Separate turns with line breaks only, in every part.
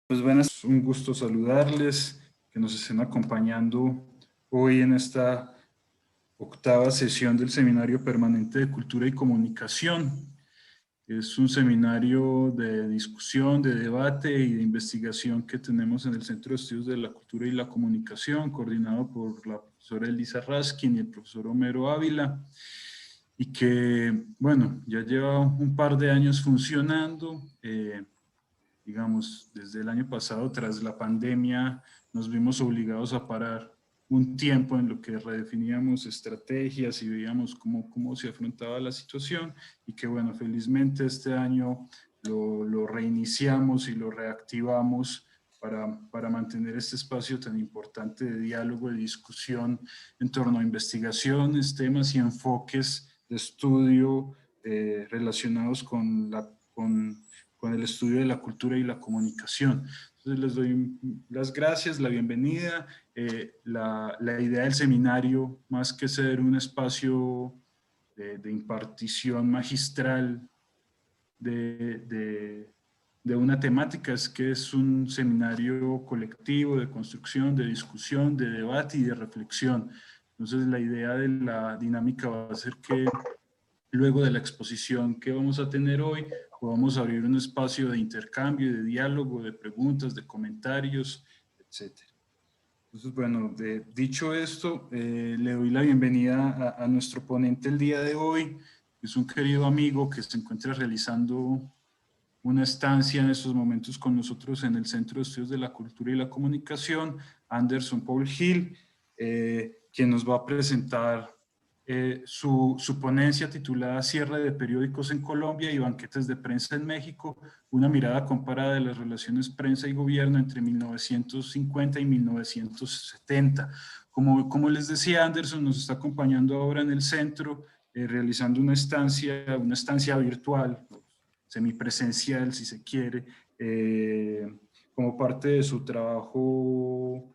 Pues buenas, un gusto saludarles, que nos estén acompañando hoy en esta octava sesión del Seminario Permanente de Cultura y Comunicación. Es un seminario de discusión, de debate y de investigación que tenemos en el Centro de Estudios de la Cultura y la Comunicación, coordinado por la profesora Elisa Raskin y el profesor Homero Ávila, y que, bueno, ya lleva un par de años funcionando. Digamos, desde el año pasado, tras la pandemia, nos vimos obligados a parar un tiempo en lo que redefiníamos estrategias y veíamos cómo se afrontaba la situación, y que bueno, felizmente este año lo reiniciamos y lo reactivamos para mantener este espacio tan importante de diálogo, de discusión en torno a investigaciones, temas y enfoques de estudio relacionados con el estudio de la cultura y la comunicación. Entonces les doy las gracias, la bienvenida. La idea del seminario, más que ser un espacio de impartición magistral de una temática, es que es un seminario colectivo de construcción, de discusión, de debate y de reflexión. Entonces la idea de la dinámica va a ser que luego de la exposición que vamos a tener hoy, podamos abrir un espacio de intercambio, de diálogo, de preguntas, de comentarios, etcétera. Entonces, bueno, dicho esto, le doy la bienvenida a nuestro ponente el día de hoy, que es un querido amigo que se encuentra realizando una estancia en estos momentos con nosotros en el Centro de Estudios de la Cultura y la Comunicación, Anderson Paul Hill, quien nos va a presentar su ponencia titulada Cierre de periódicos en Colombia y banquetes de prensa en México, una mirada comparada de las relaciones prensa y gobierno entre 1950 y 1970. Como les decía, Anderson nos está acompañando ahora en el centro, realizando una estancia virtual, semipresencial, si se quiere, como parte de su trabajo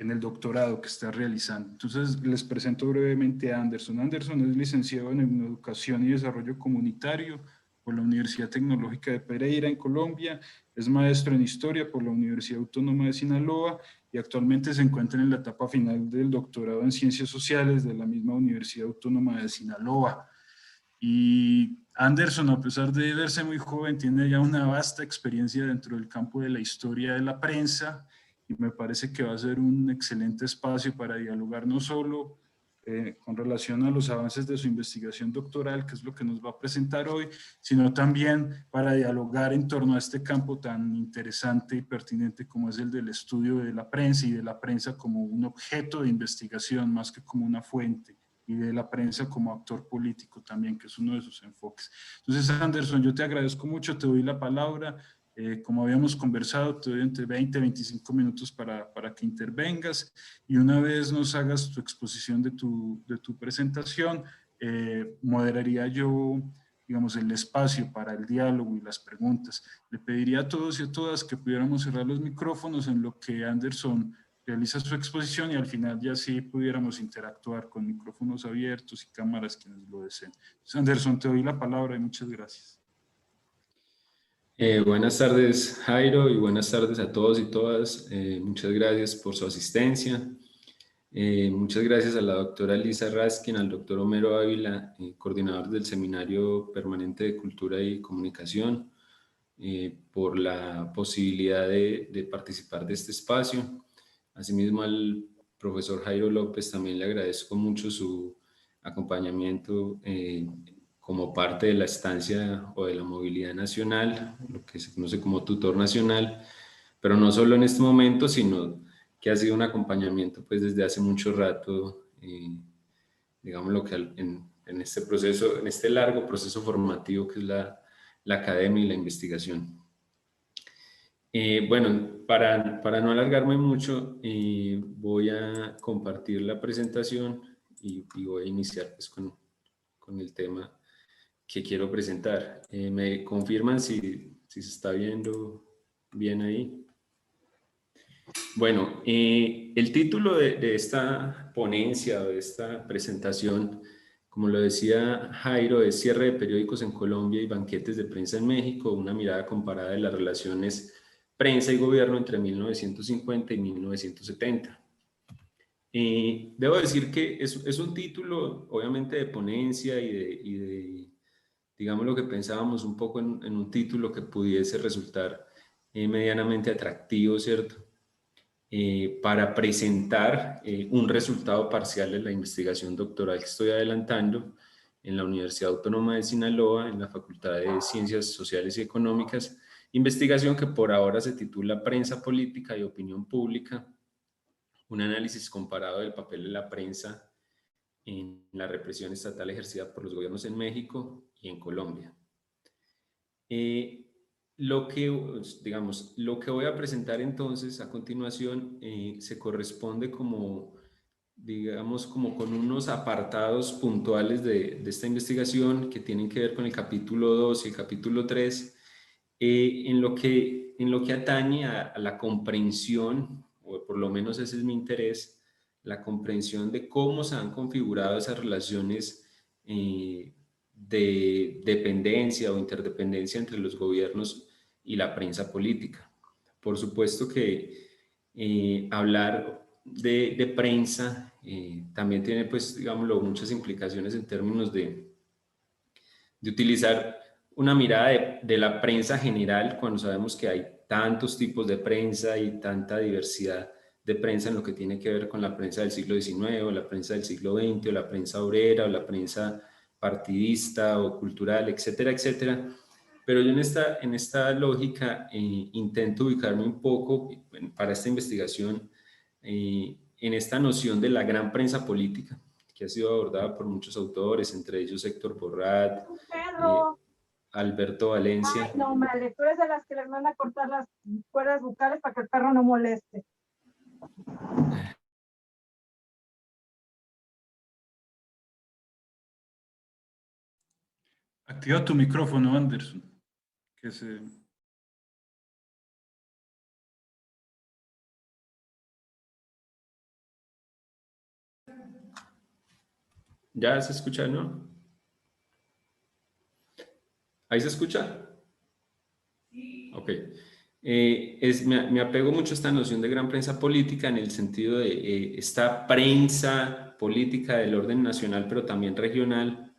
en el doctorado que está realizando. Entonces, les presento brevemente a Anderson. Anderson es licenciado en Educación y Desarrollo Comunitario por la Universidad Tecnológica de Pereira, en Colombia. Es maestro en Historia por la Universidad Autónoma de Sinaloa y actualmente se encuentra en la etapa final del doctorado en Ciencias Sociales de la misma Universidad Autónoma de Sinaloa. Y Anderson, a pesar de verse muy joven, tiene ya una vasta experiencia dentro del campo de la historia de la prensa, y me parece que va a ser un excelente espacio para dialogar no solo con relación a los avances de su investigación doctoral, que es lo que nos va a presentar hoy, sino también para dialogar en torno a este campo tan interesante y pertinente como es el del estudio de la prensa, y de la prensa como un objeto de investigación más que como una fuente, y de la prensa como actor político también, que es uno de sus enfoques. Entonces, Anderson, yo te agradezco mucho, te doy la palabra. Como habíamos conversado, te doy entre 20 y 25 minutos para que intervengas, y una vez nos hagas tu exposición de tu presentación, moderaría yo, digamos, el espacio para el diálogo y las preguntas. Le pediría a todos y a todas que pudiéramos cerrar los micrófonos en lo que Anderson realiza su exposición, y al final ya sí pudiéramos interactuar con micrófonos abiertos y cámaras quienes lo deseen. Entonces, Anderson, te doy la palabra y muchas gracias.
Buenas tardes, Jairo, y buenas tardes a todos y todas. Muchas gracias por su asistencia. Muchas gracias a la doctora Lisa Raskin, al doctor Homero Ávila, coordinador del Seminario Permanente de Cultura y Comunicación, por la posibilidad de participar de este espacio. Asimismo, al profesor Jairo López también le agradezco mucho su acompañamiento como parte de la estancia o de la movilidad nacional, lo que se conoce como tutor nacional, pero no solo en este momento, sino que ha sido un acompañamiento pues desde hace mucho rato, digamos lo que en este proceso, en este largo proceso formativo que es la academia y la investigación. Bueno, para no alargarme mucho, voy a compartir la presentación y voy a iniciar pues con el tema que quiero presentar. ¿Me confirman si se está viendo bien ahí? Bueno, el título de esta ponencia o de esta presentación Como lo decía Jairo, es Cierre de periódicos en Colombia y banquetes de prensa en México, una mirada comparada de las relaciones prensa y gobierno entre 1950 y 1970. Debo decir que es un título, obviamente, de ponencia y de, digamos, lo que pensábamos un poco en un título que pudiese resultar medianamente atractivo, ¿cierto? Para presentar un resultado parcial de la investigación doctoral que estoy adelantando en la Universidad Autónoma de Sinaloa, en la Facultad de Ciencias Sociales y Económicas, investigación que por ahora se titula Prensa Política y Opinión Pública, un análisis comparado del papel de la prensa en la represión estatal ejercida por los gobiernos en México y en Colombia. Lo que voy a presentar entonces a continuación se corresponde como, digamos, como con unos apartados puntuales de esta investigación que tienen que ver con el capítulo 2 y el capítulo 3, en lo que atañe a la comprensión, o por lo menos ese es mi interés, la comprensión de cómo se han configurado esas relaciones de dependencia o interdependencia entre los gobiernos y la prensa política. Por supuesto que hablar de prensa también tiene, pues, digámoslo, muchas implicaciones en términos de utilizar una mirada de la prensa general cuando sabemos que hay tantos tipos de prensa y tanta diversidad de prensa en lo que tiene que ver con la prensa del siglo XIX o la prensa del siglo XX o la prensa obrera o la prensa partidista o cultural, etcétera, etcétera. Pero yo en esta lógica intento ubicarme un poco para esta investigación en esta noción de la gran prensa política, que ha sido abordada por muchos autores, entre ellos Héctor Borrat, Alberto Valencia.
Ay, no, Male, tú eres de las que les manda a cortar las cuerdas bucales para que el perro no moleste.
Activa tu micrófono, Anderson. Que se...
¿Ya se escucha, no? ¿Ahí se escucha? Ok. Me apego mucho a esta noción de gran prensa política en el sentido de esta prensa política del orden nacional, pero también regional,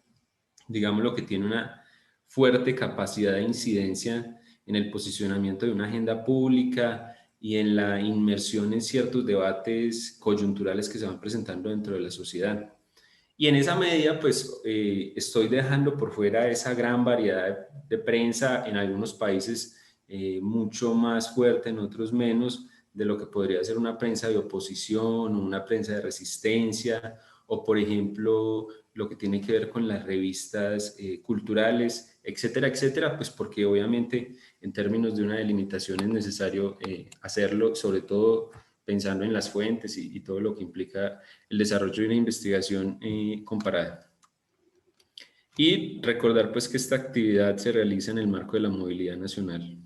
digamos lo que tiene una fuerte capacidad de incidencia en el posicionamiento de una agenda pública y en la inmersión en ciertos debates coyunturales que se van presentando dentro de la sociedad. Y en esa medida, pues, estoy dejando por fuera esa gran variedad de prensa, en algunos países mucho más fuerte, en otros menos, de lo que podría ser una prensa de oposición o una prensa de resistencia, o por ejemplo, lo que tiene que ver con las revistas culturales, etcétera, etcétera, pues porque obviamente en términos de una delimitación es necesario hacerlo, sobre todo pensando en las fuentes y todo lo que implica el desarrollo de una investigación comparada. Y recordar pues que esta actividad se realiza en el marco de la movilidad nacional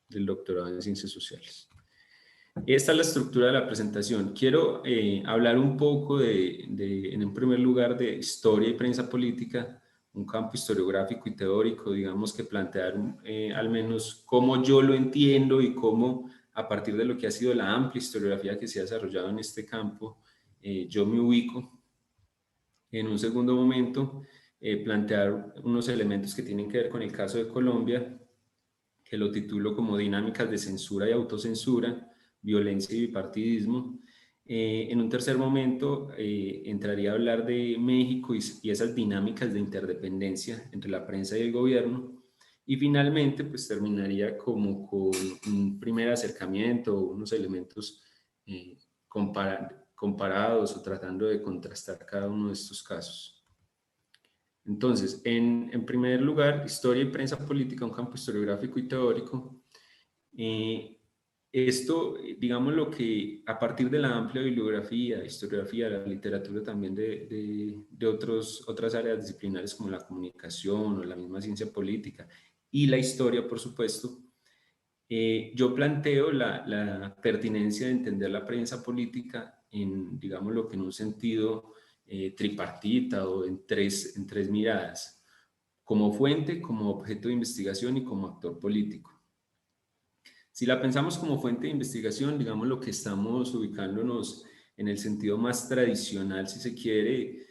del doctorado en Ciencias Sociales. Esta es la estructura de la presentación. Quiero hablar un poco en un primer lugar, de historia y prensa política, un campo historiográfico y teórico, digamos, que plantear al menos cómo yo lo entiendo y cómo, a partir de lo que ha sido la amplia historiografía que se ha desarrollado en este campo, yo me ubico. En un segundo momento, plantear unos elementos que tienen que ver con el caso de Colombia, que lo titulo como dinámicas de censura y autocensura, violencia y bipartidismo. En un tercer momento entraría a hablar de México y esas dinámicas de interdependencia entre la prensa y el gobierno. Y finalmente, pues terminaría como con un primer acercamiento, unos elementos comparados o tratando de contrastar cada uno de estos casos. Entonces, en primer lugar, historia y prensa política, un campo historiográfico y teórico. Esto, digamos, lo que a partir de la amplia bibliografía, historiografía, la literatura también de otras áreas disciplinares como la comunicación o la misma ciencia política y la historia, por supuesto, yo planteo la pertinencia de entender la prensa política en, digámoslo, que en un sentido tripartita o en tres miradas: como fuente, como objeto de investigación y como actor político. Si la pensamos como fuente de investigación, digamos, lo que estamos ubicándonos en el sentido más tradicional, si se quiere,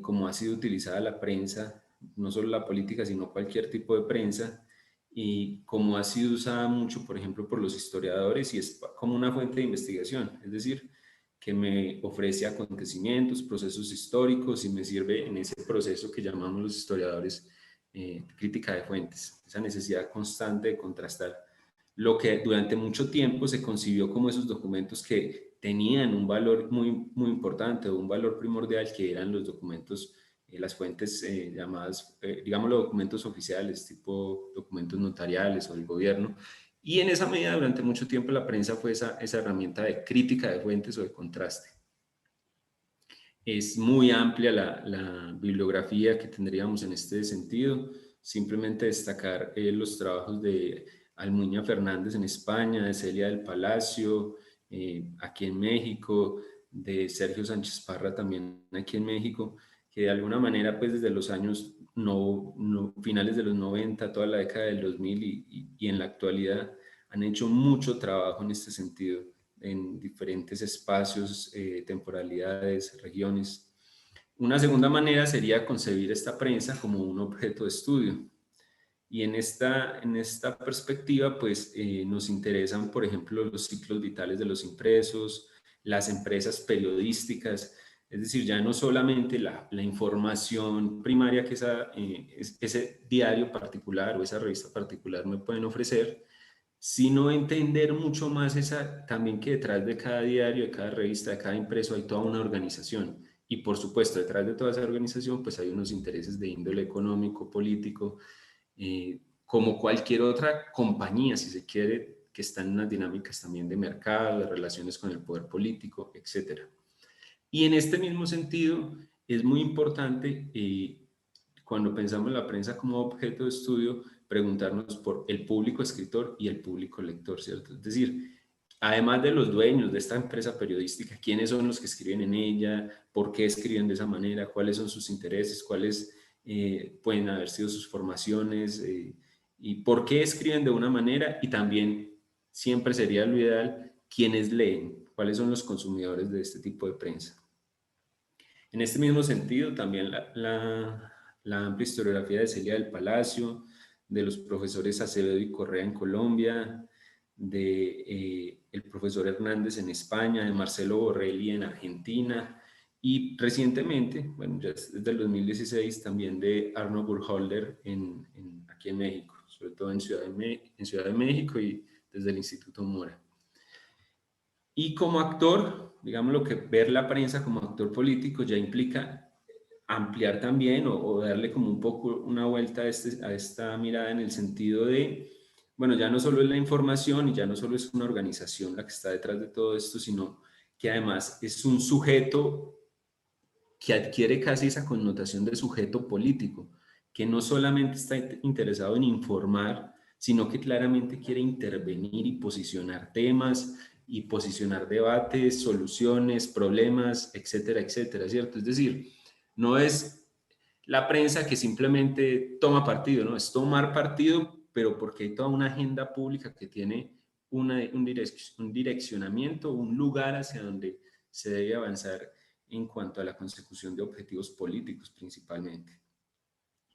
como ha sido utilizada la prensa, no solo la política, sino cualquier tipo de prensa, y como ha sido usada mucho, por ejemplo, por los historiadores, y es como una fuente de investigación, es decir, que me ofrece acontecimientos, procesos históricos, y me sirve en ese proceso que llamamos los historiadores crítica de fuentes, esa necesidad constante de contrastar lo que durante mucho tiempo se concibió como esos documentos que tenían un valor muy, muy importante, o un valor primordial, que eran los documentos, las fuentes llamadas, digamos, los documentos oficiales, tipo documentos notariales o del gobierno. Y en esa medida, durante mucho tiempo, la prensa fue esa herramienta de crítica de fuentes o de contraste. Es muy amplia la bibliografía que tendríamos en este sentido. Simplemente destacar los trabajos de Almuña Fernández en España, de Celia del Palacio aquí en México, de Sergio Sánchez Parra también aquí en México, que de alguna manera, pues desde los años finales de los 90, toda la década del 2000 y en la actualidad, han hecho mucho trabajo en este sentido, en diferentes espacios, temporalidades, regiones. Una segunda manera sería concebir esta prensa como un objeto de estudio. Y en esta perspectiva, pues nos interesan, por ejemplo, los ciclos vitales de los impresos, las empresas periodísticas, es decir, ya no solamente la información primaria que ese diario particular o esa revista particular me pueden ofrecer, sino entender mucho más también que detrás de cada diario, de cada revista, de cada impreso hay toda una organización. Y por supuesto, detrás de toda esa organización, pues hay unos intereses de índole económico, político, como cualquier otra compañía, si se quiere, que está en unas dinámicas también de mercado, de relaciones con el poder político, etc. Y en este mismo sentido, es muy importante, cuando pensamos en la prensa como objeto de estudio, preguntarnos por el público escritor y el público lector, ¿cierto? Es decir, además de los dueños de esta empresa periodística, ¿quiénes son los que escriben en ella? ¿Por qué escriben de esa manera? ¿Cuáles son sus intereses? ¿Cuáles pueden haber sido sus formaciones? ¿Y por qué escriben de una manera? Y también, siempre sería lo ideal, ¿quiénes leen? ¿Cuáles son los consumidores de este tipo de prensa? En este mismo sentido, también la amplia historiografía de Celia del Palacio, de los profesores Acevedo y Correa en Colombia, de el profesor Hernández en España, de Marcelo Borrelli en Argentina, y recientemente, bueno, ya desde el 2016, también de Arno Burkholder aquí en México, sobre todo en Ciudad de México y desde el Instituto Mora. Y como actor, digamos, lo que ver la prensa como actor político ya implica ampliar también o darle como un poco una vuelta a esta mirada, en el sentido de, bueno, ya no solo es la información y ya no solo es una organización la que está detrás de todo esto, sino que además es un sujeto que adquiere casi esa connotación de sujeto político, que no solamente está interesado en informar, sino que claramente quiere intervenir y posicionar temas y posicionar debates, soluciones, problemas, etcétera, etcétera, ¿cierto? Es decir, no es la prensa que simplemente toma partido, ¿no? Es tomar partido, pero porque hay toda una agenda pública que tiene un direccionamiento, un lugar hacia donde se debe avanzar en cuanto a la consecución de objetivos políticos principalmente.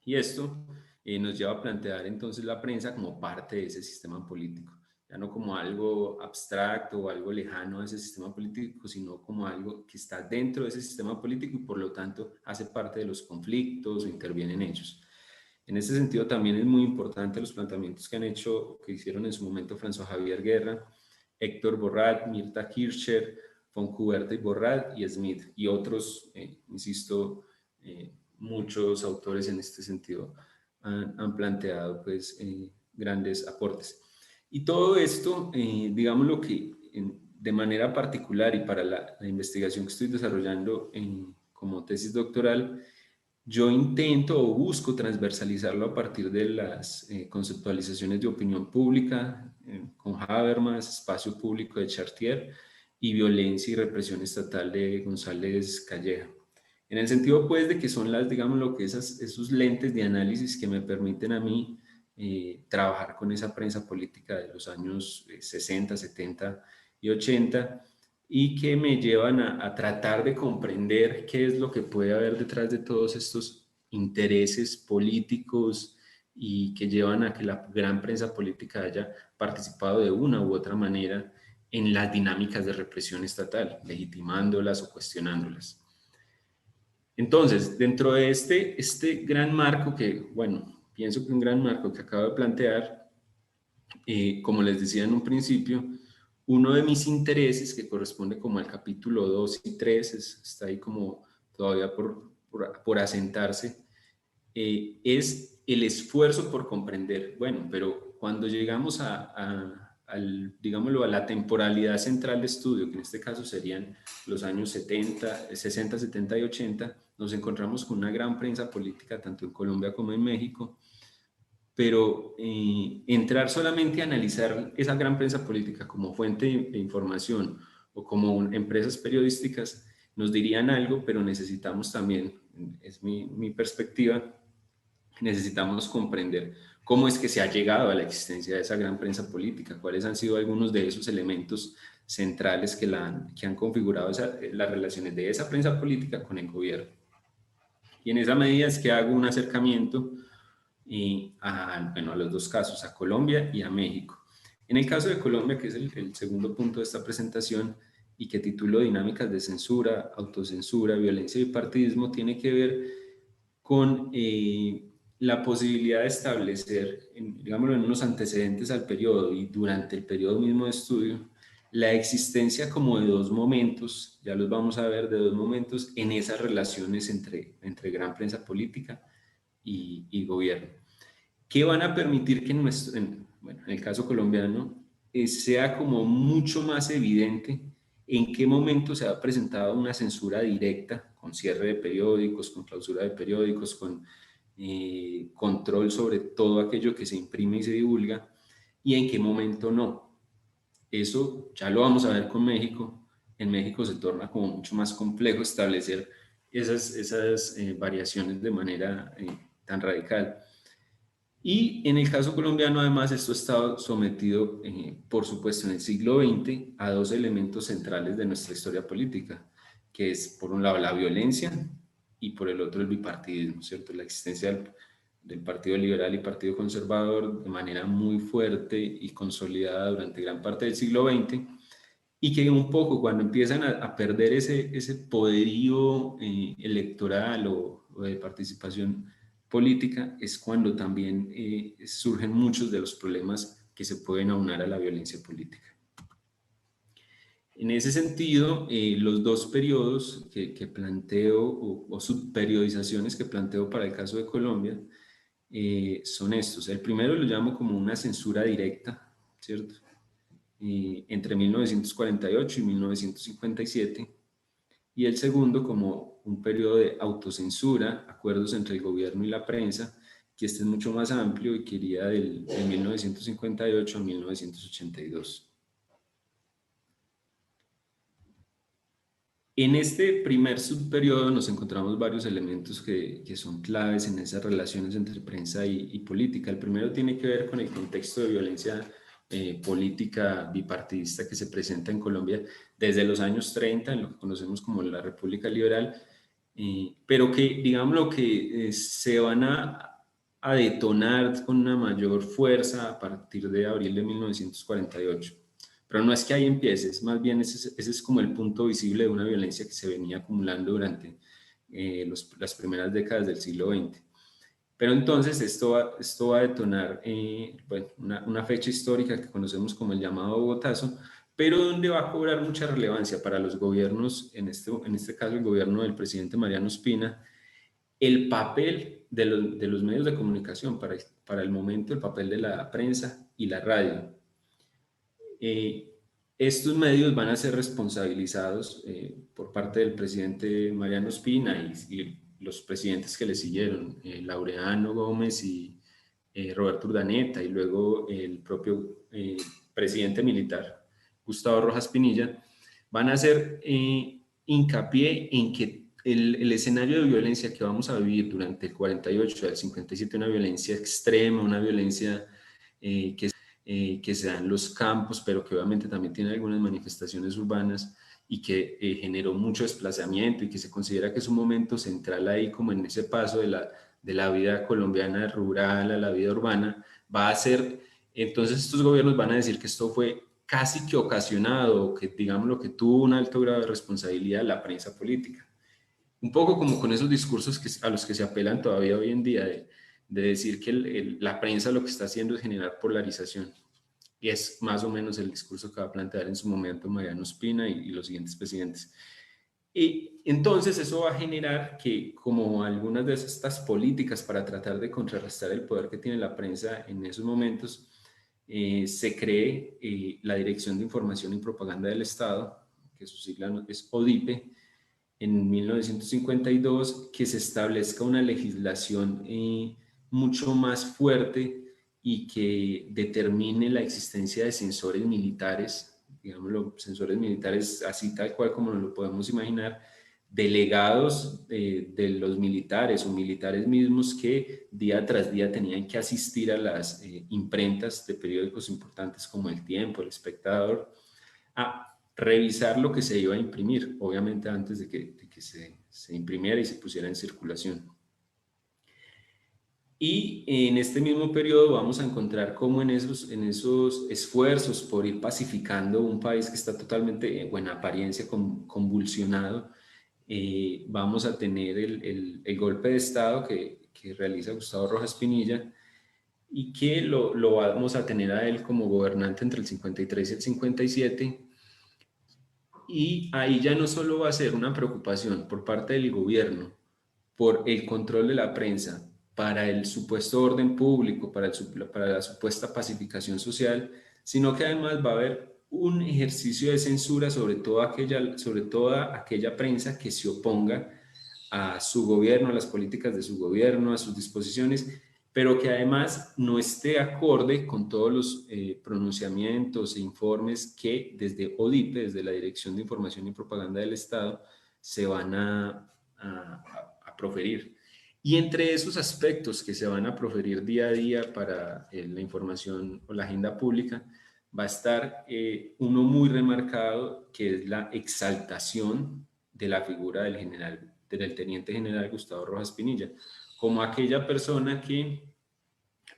Y esto nos lleva a plantear entonces la prensa como parte de ese sistema político, ya no como algo abstracto o algo lejano a ese sistema político, sino como algo que está dentro de ese sistema político y por lo tanto hace parte de los conflictos o interviene en ellos. En ese sentido también es muy importante los planteamientos que hicieron en su momento François Javier Guerra, Héctor Borrat, Mirta Kircher, Foncuberta y Borrat y Smith y otros, insisto, muchos autores en este sentido han planteado pues grandes aportes. Y todo esto, digamos lo que de manera particular y para la investigación que estoy desarrollando como tesis doctoral, yo intento o busco transversalizarlo a partir de las conceptualizaciones de opinión pública con Habermas, espacio público de Chartier y violencia y represión estatal de González Calleja. En el sentido, pues, de que son las, digamos, lo que esos lentes de análisis que me permiten a mí trabajar con esa prensa política de los años 60, 70 y 80, y que me llevan a tratar de comprender qué es lo que puede haber detrás de todos estos intereses políticos y que llevan a que la gran prensa política haya participado de una u otra manera en las dinámicas de represión estatal, legitimándolas o cuestionándolas. Entonces, dentro de este gran marco que, bueno, pienso que un gran marco que acabo de plantear, como les decía en un principio, uno de mis intereses, que corresponde como al capítulo 2 y 3, está ahí como todavía por asentarse, es el esfuerzo por comprender. Bueno, pero cuando llegamos digámoslo, a la temporalidad central de estudio, que en este caso serían los años 70, 60, 70 y 80, nos encontramos con una gran prensa política tanto en Colombia como en México, pero entrar solamente a analizar esa gran prensa política como fuente de información o como empresas periodísticas nos dirían algo, pero necesitamos también, es mi perspectiva, necesitamos comprender cómo es que se ha llegado a la existencia de esa gran prensa política, cuáles han sido algunos de esos elementos centrales que han configurado las relaciones de esa prensa política con el gobierno. Y en esa medida es que hago un acercamiento a los dos casos, a Colombia y a México. En el caso de Colombia, que es el segundo punto de esta presentación y que titulo Dinámicas de censura, autocensura, violencia y partidismo, tiene que ver con la posibilidad de establecer, digámoslo, en unos antecedentes al periodo y durante el periodo mismo de estudio, la existencia como de dos momentos, ya los vamos a ver, de dos momentos en esas relaciones entre gran prensa política y gobierno, que van a permitir que en el caso colombiano sea como mucho más evidente en qué momento se ha presentado una censura directa, con cierre de periódicos, con clausura de periódicos, con control sobre todo aquello que se imprime y se divulga, y en qué momento no. Eso ya lo vamos a ver con México. En México se torna como mucho más complejo establecer esas variaciones de manera tan radical. Y en el caso colombiano, además, esto ha estado sometido, por supuesto, en el siglo XX a dos elementos centrales de nuestra historia política, que es, por un lado, la violencia y por el otro, el bipartidismo, ¿cierto? La existencia del Partido Liberal y Partido Conservador de manera muy fuerte y consolidada durante gran parte del siglo XX, y que un poco cuando empiezan a perder ese poderío electoral o de participación política, es cuando también surgen muchos de los problemas que se pueden aunar a la violencia política. En ese sentido, los dos periodos que planteo o subperiodizaciones que planteo para el caso de Colombia son estos. El primero lo llamo como una censura directa, ¿cierto? Entre 1948 y 1957, y el segundo como un periodo de autocensura, acuerdos entre el gobierno y la prensa, que este es mucho más amplio y que iría de 1958 a 1982. En este primer subperiodo nos encontramos varios elementos que son claves en esas relaciones entre prensa y política. El primero tiene que ver con el contexto de violencia política bipartidista que se presenta en Colombia desde los años 30, en lo que conocemos como la República Liberal, pero que, digamos, lo que se van a detonar con una mayor fuerza a partir de abril de 1948. Pero no es que ahí empieces, más bien ese es como el punto visible de una violencia que se venía acumulando durante las primeras décadas del siglo XX. Pero entonces esto va a detonar bueno, una fecha histórica que conocemos como el llamado Bogotazo, pero donde va a cobrar mucha relevancia para los gobiernos, en este caso el gobierno del presidente Mariano Ospina, el papel de los medios de comunicación, para el momento el papel de la prensa y la radio. Estos medios van a ser responsabilizados por parte del presidente Mariano Ospina y los presidentes que le siguieron, Laureano Gómez y Roberto Urdaneta, y luego el propio presidente militar, Gustavo Rojas Pinilla, van a hacer hincapié en que el escenario de violencia que vamos a vivir durante el 48 al 57, una violencia extrema, una violencia que se da en los campos, pero que obviamente también tiene algunas manifestaciones urbanas y que generó mucho desplazamiento y que se considera que es un momento central ahí como en ese paso de la vida colombiana rural a la vida urbana, va a ser, entonces estos gobiernos van a decir que esto fue casi que ocasionado, que digamos lo que tuvo un alto grado de responsabilidad la prensa política. Un poco como con esos discursos a los que se apelan todavía hoy en día, de decir que la prensa lo que está haciendo es generar polarización. Y es más o menos el discurso que va a plantear en su momento Mariano Ospina y los siguientes presidentes. Y entonces eso va a generar que, como algunas de estas políticas para tratar de contrarrestar el poder que tiene la prensa en esos momentos, se cree la Dirección de Información y Propaganda del Estado, que su sigla es ODIPE, en 1952, que se establezca una legislación mucho más fuerte y que determine la existencia de censores militares, digámoslo, censores militares así tal cual como nos lo podemos imaginar, delegados de los militares o militares mismos que día tras día tenían que asistir a las imprentas de periódicos importantes como El Tiempo, El Espectador, a revisar lo que se iba a imprimir, obviamente antes de que se imprimiera y se pusiera en circulación. Y en este mismo periodo vamos a encontrar cómo en esos esfuerzos por ir pacificando un país que está totalmente, en apariencia, convulsionado, vamos a tener el golpe de Estado que realiza Gustavo Rojas Pinilla y que lo vamos a tener a él como gobernante entre el 53 y el 57. Y ahí ya no solo va a ser una preocupación por parte del gobierno por el control de la prensa, para el supuesto orden público, para la supuesta pacificación social, sino que además va a haber un ejercicio de censura sobre toda aquella prensa que se oponga a su gobierno, a las políticas de su gobierno, a sus disposiciones, pero que además no esté acorde con todos los pronunciamientos e informes que desde ODIPE, desde la Dirección de Información y Propaganda del Estado, se van a proferir. Y entre esos aspectos que se van a proferir día a día para la información o la agenda pública, va a estar uno muy remarcado, que es la exaltación de la figura del teniente general Gustavo Rojas Pinilla, como aquella persona que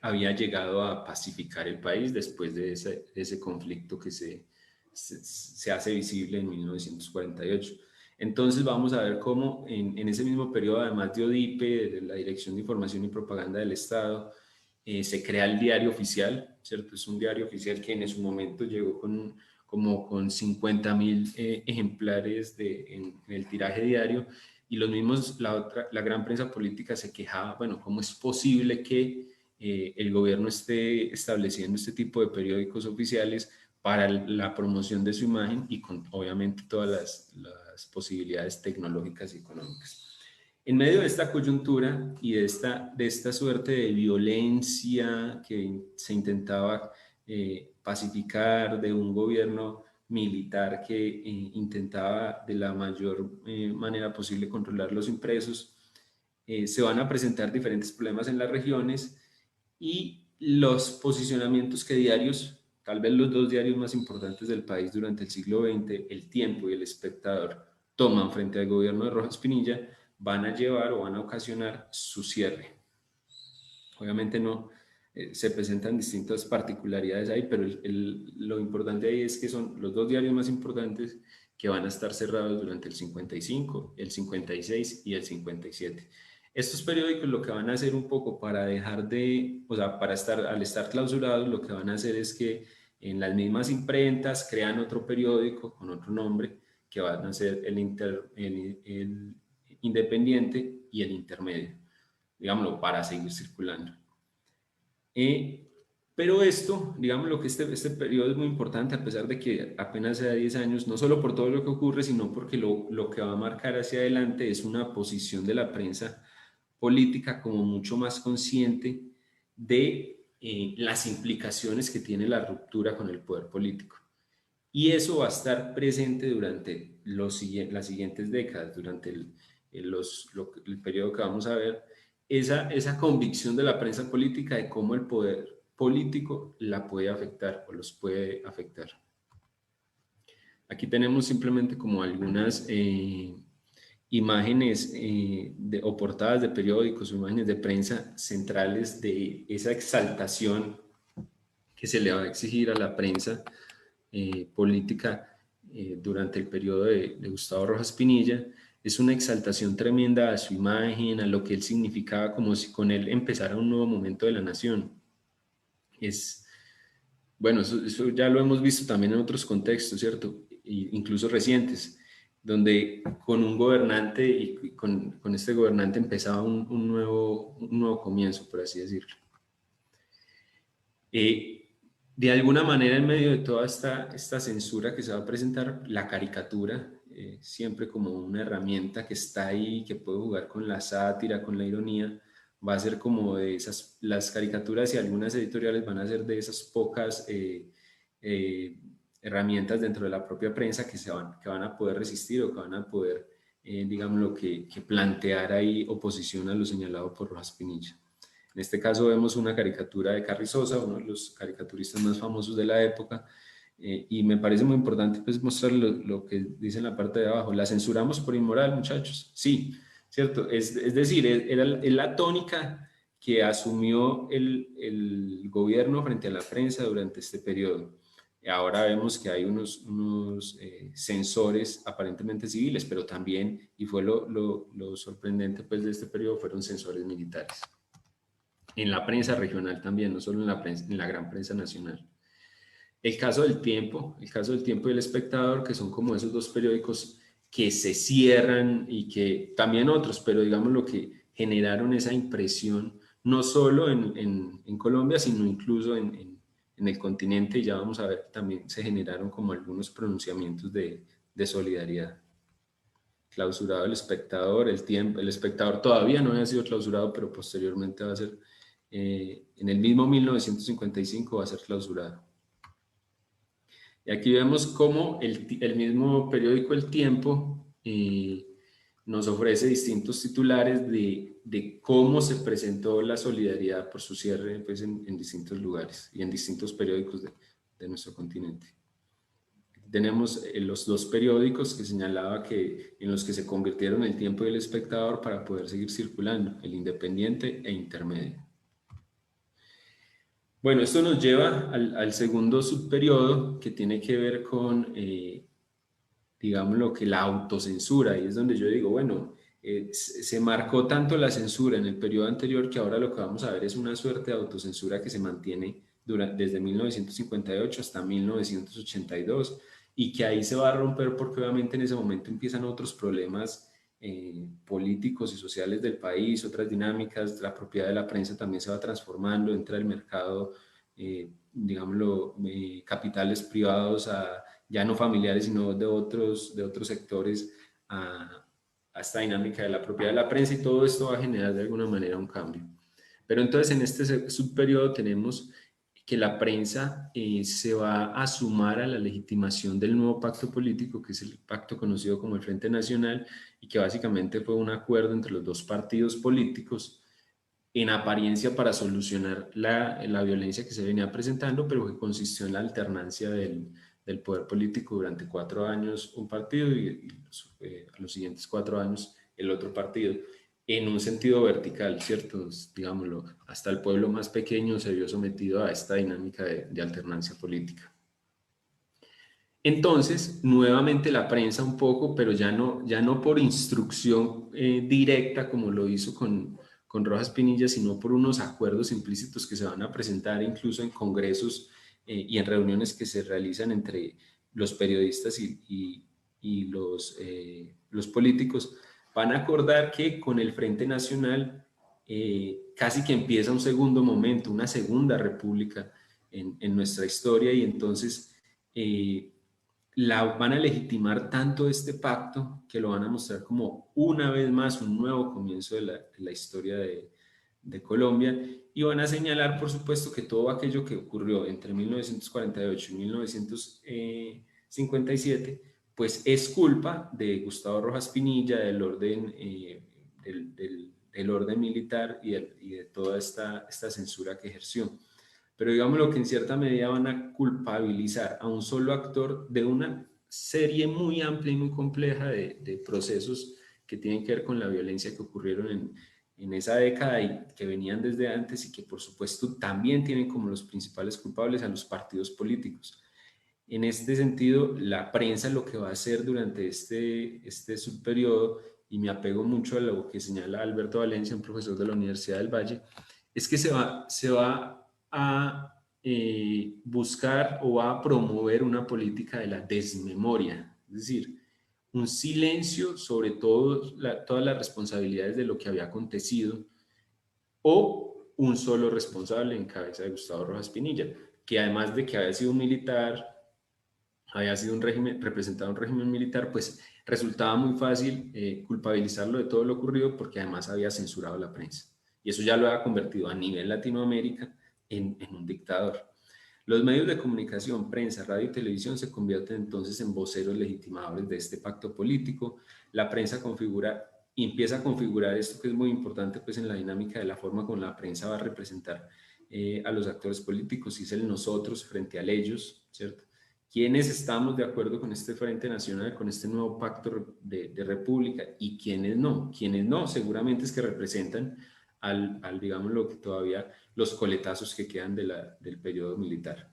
había llegado a pacificar el país después de ese conflicto que se hace visible en 1948. Entonces vamos a ver cómo en ese mismo periodo, además de ODIPE, de la Dirección de Información y Propaganda del Estado, se crea el Diario Oficial, ¿cierto? Es un diario oficial que en su momento llegó con 50.000 ejemplares en el tiraje diario, y los mismos, la gran prensa política se quejaba, bueno, ¿cómo es posible que el gobierno esté estableciendo este tipo de periódicos oficiales para la promoción de su imagen y con obviamente todas las posibilidades tecnológicas y económicas? En medio de esta coyuntura y de esta suerte de violencia que se intentaba pacificar, de un gobierno militar que intentaba de la mayor manera posible controlar los impresos, se van a presentar diferentes problemas en las regiones, y los posicionamientos que diarios, tal vez los dos diarios más importantes del país durante el siglo XX, El Tiempo y El Espectador, toman frente al gobierno de Rojas Pinilla, van a llevar o van a ocasionar su cierre. Obviamente no se presentan distintas particularidades ahí, pero lo importante ahí es que son los dos diarios más importantes que van a estar cerrados durante el 55, el 56 y el 57. Estos periódicos lo que van a hacer un poco para dejar de, o sea, al estar clausurados, lo que van a hacer es que en las mismas imprentas crean otro periódico con otro nombre, que van a ser el Independiente y el Intermedio, digámoslo, para seguir circulando. Pero esto, digamos, lo que este periodo es muy importante, a pesar de que apenas sea 10 años, no solo por todo lo que ocurre, sino porque lo que va a marcar hacia adelante es una posición de la prensa política como mucho más consciente de las implicaciones que tiene la ruptura con el poder político. Y eso va a estar presente durante las siguientes décadas, durante el periodo que vamos a ver, esa convicción de la prensa política de cómo el poder político la puede afectar o los puede afectar. Aquí tenemos simplemente como algunas imágenes o portadas de periódicos o imágenes de prensa centrales de esa exaltación que se le va a exigir a la prensa política durante el periodo de Gustavo Rojas Pinilla. Es una exaltación tremenda a su imagen, a lo que él significaba, como si con él empezara un nuevo momento de la nación. Bueno, eso ya lo hemos visto también en otros contextos, ¿cierto? Incluso recientes, donde con un gobernante y con este gobernante empezaba un nuevo comienzo, por así decirlo. De alguna manera, en medio de toda esta censura que se va a presentar, la caricatura, siempre como una herramienta que está ahí, que puede jugar con la sátira, con la ironía, va a ser como de las caricaturas y algunas editoriales van a ser de esas pocas herramientas dentro de la propia prensa que van a poder resistir o que van a poder, digamos, que plantear ahí oposición a lo señalado por Rojas Pinilla. En este caso vemos una caricatura de Carrizosa, uno de los caricaturistas más famosos de la época, y me parece muy importante pues, mostrar lo que dice en la parte de abajo. ¿La censuramos por inmoral, muchachos? Sí, ¿cierto? Es decir, es la tónica que asumió el gobierno frente a la prensa durante este periodo. Ahora vemos que hay unos censores aparentemente civiles, pero también, y fue lo sorprendente pues, de este periodo, fueron censores militares. En la prensa regional también, no solo en la gran prensa nacional. El caso del Tiempo y El Espectador, que son como esos dos periódicos que se cierran y que también otros, pero digamos lo que generaron esa impresión, no solo en Colombia, sino incluso en el continente, y ya vamos a ver que también se generaron como algunos pronunciamientos de solidaridad. Clausurado El Espectador, El Tiempo, El Espectador todavía no había sido clausurado, pero posteriormente va a ser, en el mismo 1955 va a ser clausurado. Y aquí vemos cómo el mismo periódico El Tiempo nos ofrece distintos titulares de cómo se presentó la solidaridad por su cierre pues, en distintos lugares y en distintos periódicos de nuestro continente. Tenemos los dos periódicos que señalaba en los que se convirtieron El Tiempo y El Espectador para poder seguir circulando, El Independiente e Intermedio. Bueno, esto nos lleva al segundo subperiodo que tiene que ver con, digamos, lo que la autocensura, y es donde yo digo, bueno, se marcó tanto la censura en el periodo anterior que ahora lo que vamos a ver es una suerte de autocensura que se mantiene desde 1958 hasta 1982, y que ahí se va a romper porque obviamente en ese momento empiezan otros problemas políticos y sociales del país, otras dinámicas, la propiedad de la prensa también se va transformando, entra el mercado, digámoslo, capitales privados, ya no familiares, sino de otros sectores, a esta dinámica de la propiedad de la prensa, y todo esto va a generar de alguna manera un cambio. Pero entonces en este subperiodo tenemos que la prensa se va a sumar a la legitimación del nuevo pacto político, que es el pacto conocido como el Frente Nacional, y que básicamente fue un acuerdo entre los dos partidos políticos, en apariencia para solucionar la violencia que se venía presentando, pero que consistió en la alternancia del poder político durante 4 años un partido y a los siguientes 4 años el otro partido, en un sentido vertical, ¿cierto? Digámoslo, hasta el pueblo más pequeño se vio sometido a esta dinámica de alternancia política. Entonces, nuevamente la prensa un poco, pero ya no por instrucción directa como lo hizo con Rojas Pinilla, sino por unos acuerdos implícitos que se van a presentar incluso en congresos y en reuniones que se realizan entre los periodistas y los políticos, van a acordar que con el Frente Nacional casi que empieza un segundo momento, una segunda república en nuestra historia, y entonces van a legitimar tanto este pacto que lo van a mostrar como una vez más un nuevo comienzo de la historia de Colombia, y van a señalar por supuesto que todo aquello que ocurrió entre 1948 y 1957 pues es culpa de Gustavo Rojas Pinilla, del orden, del orden militar y de toda esta censura que ejerció. Pero digamos lo que en cierta medida van a culpabilizar a un solo actor de una serie muy amplia y muy compleja de procesos que tienen que ver con la violencia que ocurrieron en esa década y que venían desde antes, y que por supuesto también tienen como los principales culpables a los partidos políticos. En este sentido, la prensa lo que va a hacer durante este subperiodo, y me apego mucho a lo que señala Alberto Valencia, un profesor de la Universidad del Valle, es que se va a buscar o va a promover una política de la desmemoria, es decir, un silencio sobre todas las responsabilidades de lo que había acontecido, o un solo responsable en cabeza de Gustavo Rojas Pinilla, que además de que había sido un militar, había sido representado un régimen militar, pues resultaba muy fácil culpabilizarlo de todo lo ocurrido, porque además había censurado la prensa. Y eso ya lo ha convertido a nivel Latinoamérica en un dictador. Los medios de comunicación, prensa, radio y televisión se convierten entonces en voceros legitimadores de este pacto político. La prensa empieza a configurar esto, que es muy importante pues en la dinámica de la forma como la prensa va a representar a los actores políticos, y es el nosotros frente al ellos, ¿cierto? ¿Quiénes estamos de acuerdo con este Frente Nacional, con este nuevo pacto de república, y quiénes no? Quienes no, seguramente es que representan digamos, lo que todavía los coletazos que quedan del periodo militar.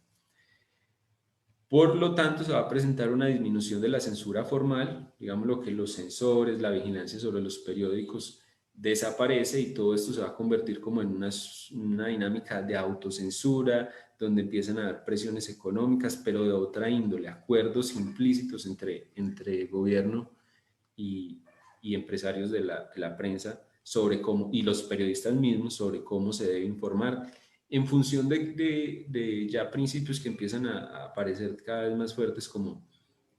Por lo tanto, se va a presentar una disminución de la censura formal, digamos lo que los censores, la vigilancia sobre los periódicos desaparece, y todo esto se va a convertir como en una dinámica de autocensura, donde empiezan a haber presiones económicas, pero de otra índole, acuerdos implícitos entre gobierno y empresarios de la prensa sobre cómo, y los periodistas mismos, sobre cómo se debe informar, en función de ya principios que empiezan a aparecer cada vez más fuertes, como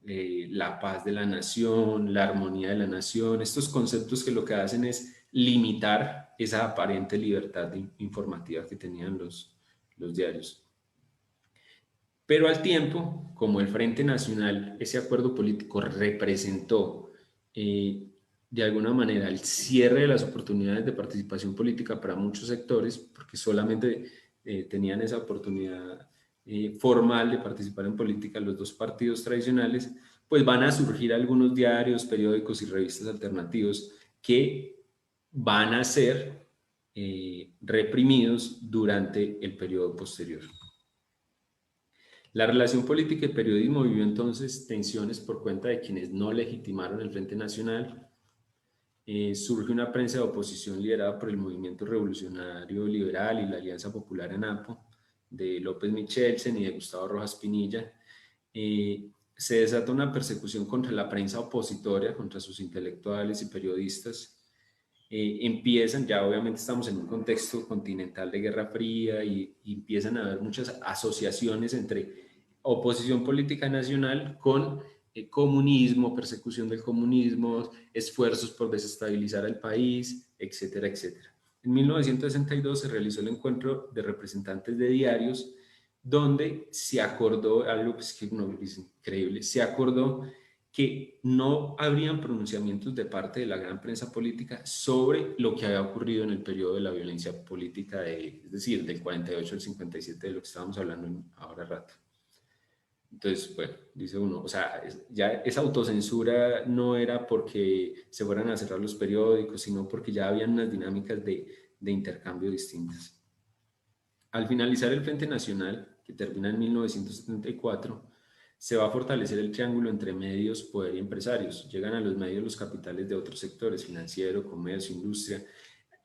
la paz de la nación, la armonía de la nación, estos conceptos que lo que hacen es limitar esa aparente libertad informativa que tenían los diarios. Pero al tiempo, como el Frente Nacional, ese acuerdo político representó de alguna manera el cierre de las oportunidades de participación política para muchos sectores, porque solamente tenían esa oportunidad formal de participar en política los dos partidos tradicionales, pues van a surgir algunos diarios, periódicos y revistas alternativos que van a ser reprimidos durante el periodo posterior. La relación política y periodismo vivió entonces tensiones por cuenta de quienes no legitimaron el Frente Nacional. Surge una prensa de oposición liderada por el Movimiento Revolucionario Liberal y la Alianza Popular ANAPO, de López Michelsen y de Gustavo Rojas Pinilla. Se desata una persecución contra la prensa opositora, contra sus intelectuales y periodistas. Empiezan, ya obviamente estamos en un contexto continental de Guerra Fría, y empiezan a haber muchas asociaciones entre oposición política nacional con comunismo, persecución del comunismo, esfuerzos por desestabilizar al país, etcétera, etcétera. En 1962 se realizó el encuentro de representantes de diarios, donde se acordó, algo que no es increíble, se acordó que no habrían pronunciamientos de parte de la gran prensa política sobre lo que había ocurrido en el periodo de la violencia política, es decir, del 48 al 57, de lo que estábamos hablando ahora rato. Entonces, bueno, dice uno, o sea, ya esa autocensura no era porque se fueran a cerrar los periódicos, sino porque ya habían unas dinámicas de intercambio distintas. Al finalizar el Frente Nacional, que termina en 1974, se va a fortalecer el triángulo entre medios, poder y empresarios. Llegan a los medios los capitales de otros sectores, financiero, comercio, industria,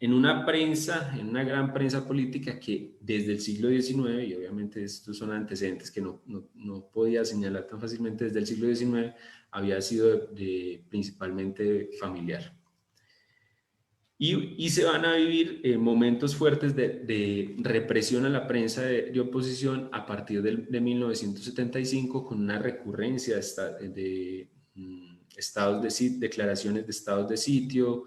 en una prensa, en una gran prensa política que desde el siglo XIX, y obviamente estos son antecedentes que no podía señalar tan fácilmente, desde el siglo XIX había sido principalmente familiar. Y se van a vivir momentos fuertes de represión a la prensa de oposición a partir de 1975, con una recurrencia de declaraciones de estados de sitio,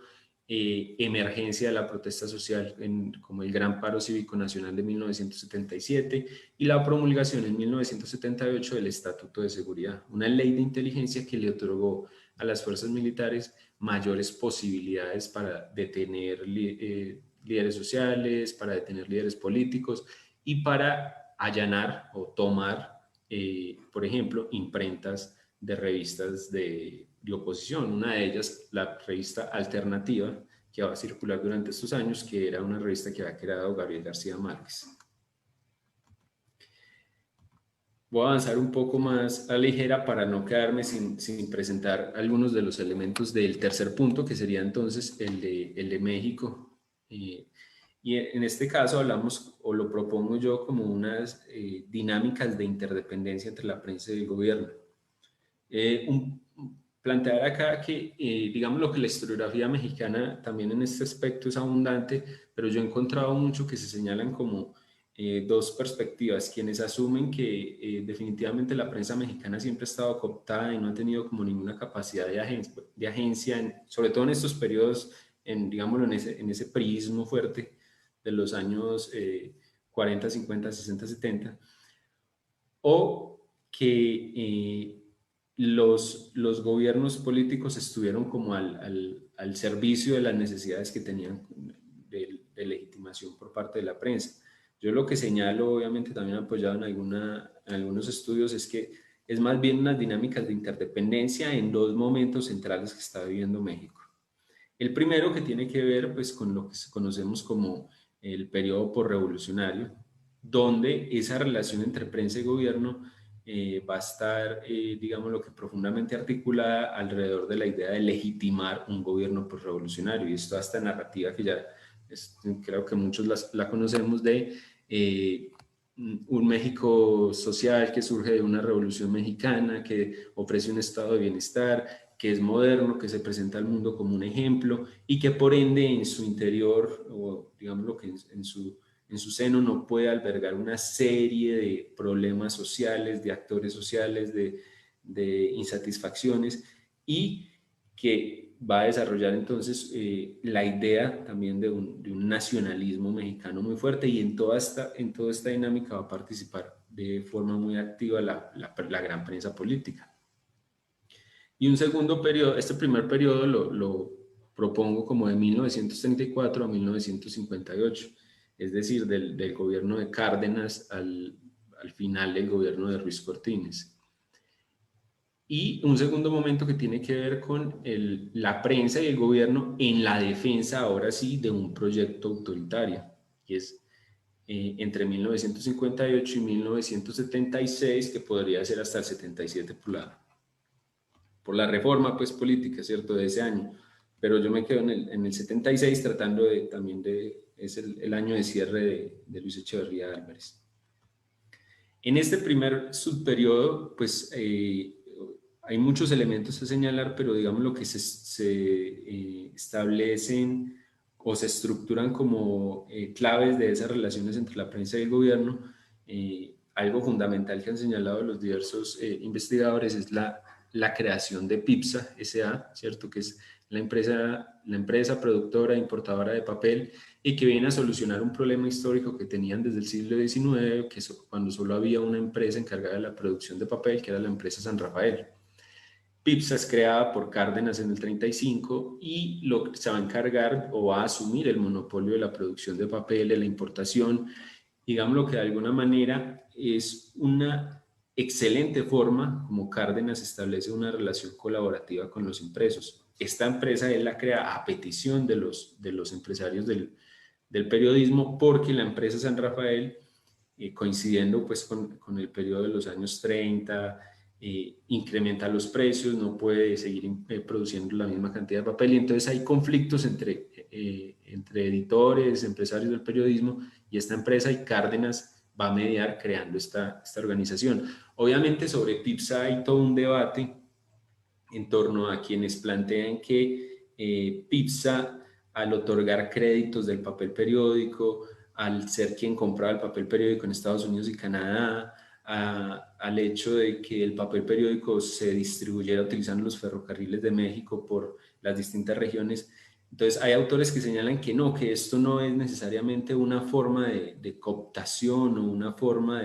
emergencia de la protesta social como el Gran Paro Cívico Nacional de 1977 y la promulgación en 1978 del Estatuto de Seguridad, una ley de inteligencia que le otorgó a las fuerzas militares mayores posibilidades para detener líderes sociales, para detener líderes políticos y para allanar o tomar, por ejemplo, imprentas de revistas de oposición. Una de ellas, la revista Alternativa, que va a circular durante estos años, que era una revista que había creado Gabriel García Márquez. Voy a avanzar un poco más a ligera para no quedarme sin presentar algunos de los elementos del tercer punto, que sería entonces el de México. Y en este caso hablamos, o lo propongo yo, como unas dinámicas de interdependencia entre la prensa y el gobierno. Plantear acá que, digamos, lo que la historiografía mexicana también en este aspecto es abundante, pero yo he encontrado mucho que se señalan como dos perspectivas: quienes asumen que definitivamente la prensa mexicana siempre ha estado cooptada y no ha tenido como ninguna capacidad de agencia, sobre todo en estos periodos, digámoslo, en ese priismo fuerte de los años 40, 50, 60, 70, o que los gobiernos políticos estuvieron como al servicio de las necesidades que tenían de legitimación por parte de la prensa. Yo lo que señalo, obviamente también apoyado en algunos estudios, es que es más bien unas dinámicas de interdependencia en dos momentos centrales que está viviendo México. El primero, que tiene que ver pues con lo que conocemos como el periodo posrevolucionario, donde esa relación entre prensa y gobierno va a estar, digamos, lo que profundamente articulada alrededor de la idea de legitimar un gobierno posrevolucionario. Y esto, esta narrativa que ya creo que muchos la conocemos, de un México social que surge de una revolución mexicana, que ofrece un estado de bienestar, que es moderno, que se presenta al mundo como un ejemplo y que por ende en su interior, o digamos lo que en su seno, no puede albergar una serie de problemas sociales, de actores sociales, de insatisfacciones, y que va a desarrollar entonces la idea también de un nacionalismo mexicano muy fuerte, y en toda esta dinámica va a participar de forma muy activa la gran prensa política. Y un segundo periodo, este primer periodo lo propongo como de 1934 a 1958, es decir, del gobierno de Cárdenas al final del gobierno de Ruiz Cortines. Y un segundo momento que tiene que ver con la prensa y el gobierno en la defensa, ahora sí, de un proyecto autoritario, que es entre 1958 y 1976, que podría ser hasta el 77 por la reforma pues política, ¿cierto?, de ese año. Pero yo me quedo en el 76, tratando es el año de cierre de Luis Echeverría Álvarez. En este primer subperiodo, pues hay muchos elementos que señalar, pero digamos lo que se establecen o se estructuran como claves de esas relaciones entre la prensa y el gobierno. Algo fundamental que han señalado los diversos investigadores es la creación de PIPSA S.A., ¿cierto?, que es la empresa productora e importadora de papel, y que viene a solucionar un problema histórico que tenían desde el siglo XIX, que cuando solo había una empresa encargada de la producción de papel, que era la empresa San Rafael. PIPSA es creada por Cárdenas en el 35 y se va a encargar o va a asumir el monopolio de la producción de papel, de la importación. Digámoslo que de alguna manera es una excelente forma como Cárdenas establece una relación colaborativa con los impresos. Esta empresa él la crea a petición de los empresarios del periodismo, porque la empresa San Rafael, coincidiendo pues con el periodo de los años 30, incrementa los precios, no puede seguir produciendo la misma cantidad de papel, y entonces hay conflictos entre editores, empresarios del periodismo y esta empresa, y Cárdenas va a mediar creando esta organización. Obviamente sobre PIPSA hay todo un debate en torno a quienes plantean que PIPSA, al otorgar créditos del papel periódico, al ser quien compraba el papel periódico en Estados Unidos y Canadá, al hecho de que el papel periódico se distribuyera utilizando los ferrocarriles de México por las distintas regiones, Entonces hay autores que señalan que no, que esto no es necesariamente una forma de cooptación o una forma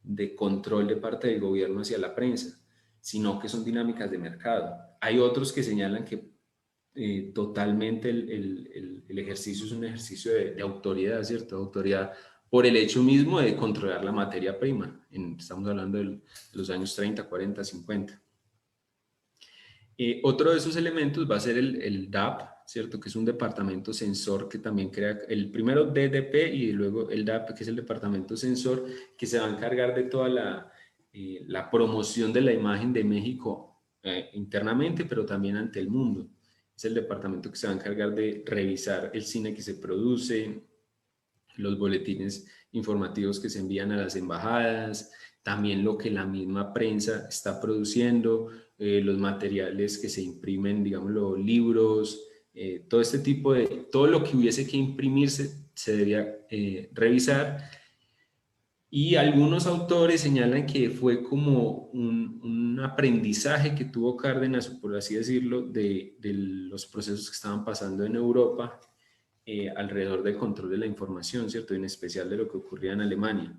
de control de parte del gobierno hacia la prensa, sino que son dinámicas de mercado. Hay otros que señalan que totalmente el ejercicio es un ejercicio de autoridad, ¿cierto? Autoridad por el hecho mismo de controlar la materia prima. Estamos hablando de los años 30, 40, 50. Otro de esos elementos va a ser el DAP, ¿cierto? Que es un departamento sensor que también crea, el primero DDP y luego el DAP, que es el departamento sensor, que se va a encargar de toda la promoción de la imagen de México internamente, pero también ante el mundo. Es el departamento que se va a encargar de revisar el cine que se produce, los boletines informativos que se envían a las embajadas, también lo que la misma prensa está produciendo, los materiales que se imprimen, digamos, los libros, todo este tipo de, todo lo que hubiese que imprimirse se debía revisar. Y algunos autores señalan que fue como un aprendizaje que tuvo Cárdenas, por así decirlo, de los procesos que estaban pasando en Europa alrededor del control de la información, ¿cierto? En especial de lo que ocurría en Alemania.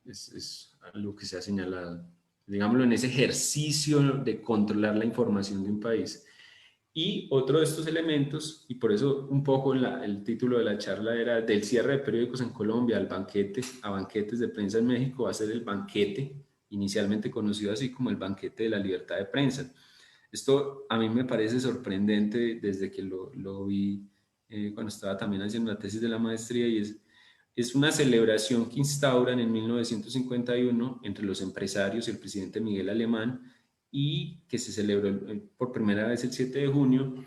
Es algo que se ha señalado, digámoslo, en ese ejercicio de controlar la información de un país. Y otro de estos elementos, y por eso un poco el título de la charla era del cierre de periódicos en Colombia al banquete, a banquetes de prensa en México, va a ser el banquete, inicialmente conocido así como el banquete de la libertad de prensa. Esto a mí me parece sorprendente desde que lo vi cuando estaba también haciendo la tesis de la maestría, y es una celebración que instauran en 1951 entre los empresarios y el presidente Miguel Alemán, y que se celebró por primera vez el 7 de junio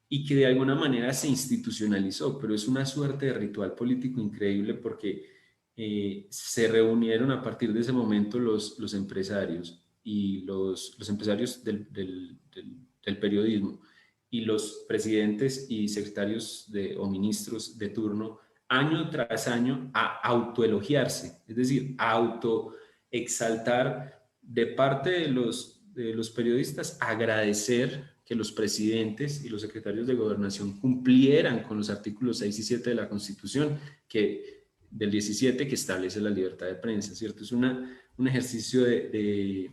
y que de alguna manera se institucionalizó, pero es una suerte de ritual político increíble porque se reunieron a partir de ese momento los empresarios y los empresarios del periodismo y los presidentes y secretarios o ministros de turno año tras año a autoelogiarse, es decir, a autoexaltar de parte de los periodistas, agradecer que los presidentes y los secretarios de gobernación cumplieran con los artículos 6 y 7 de la Constitución del 17 que establece la libertad de prensa, ¿cierto? Es un ejercicio de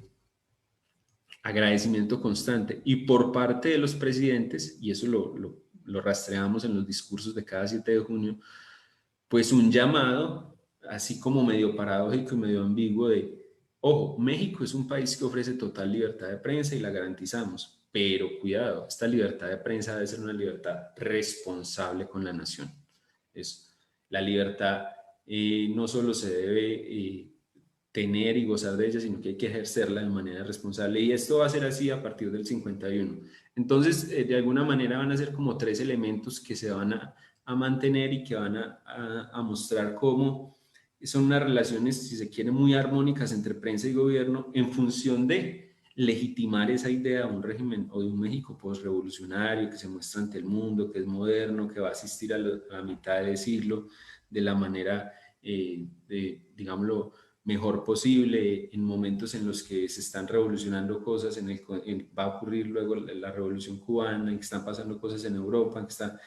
agradecimiento constante. Y por parte de los presidentes, y eso lo rastreamos en los discursos de cada 7 de junio, pues un llamado, así como medio paradójico y medio ambiguo de, ojo, México es un país que ofrece total libertad de prensa y la garantizamos, pero cuidado, esta libertad de prensa debe ser una libertad responsable con la nación. La libertad no solo se debe tener y gozar de ella, sino que hay que ejercerla de manera responsable, y esto va a ser así a partir del 51. Entonces, de alguna manera van a ser como 3 elementos que se van a mantener y que van a mostrar cómo son unas relaciones, si se quiere, muy armónicas entre prensa y gobierno en función de legitimar esa idea de un régimen o de un México postrevolucionario que se muestra ante el mundo, que es moderno, que va a asistir a la mitad de siglo de la manera, digámoslo, mejor posible, en momentos en los que se están revolucionando cosas, va a ocurrir luego la revolución cubana, en que están pasando cosas en Europa, en que está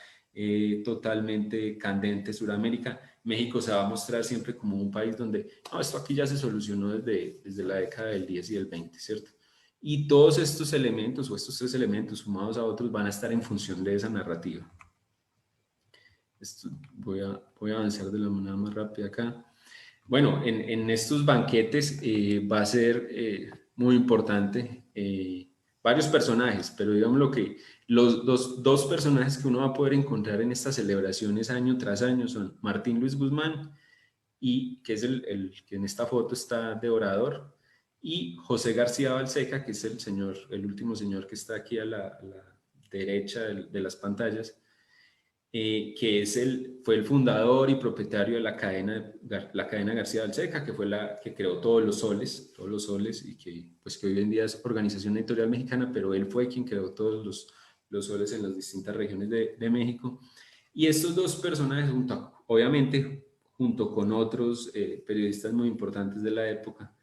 totalmente candente Sudamérica. México se va a mostrar siempre como un país donde, no, esto aquí ya se solucionó desde la década del 10 y del 20, ¿cierto? Y todos estos elementos, o estos 3 elementos sumados a otros, van a estar en función de esa narrativa. Voy a avanzar de la manera más rápida acá. Bueno, en estos banquetes va a ser muy importante varios personajes, pero digamos lo que los dos personajes que uno va a poder encontrar en estas celebraciones año tras año son Martín Luis Guzmán, y que es el que en esta foto está de orador, y José García Balseca, que es el último señor que está aquí a la derecha de las pantallas, que fue el fundador y propietario de la cadena García Balseca, que fue la que creó todos los soles, y que hoy en día es Organización Editorial Mexicana, pero él fue quien creó todos los soles en las distintas regiones de México. Y estos 2 personajes, obviamente, junto con otros periodistas muy importantes de la época,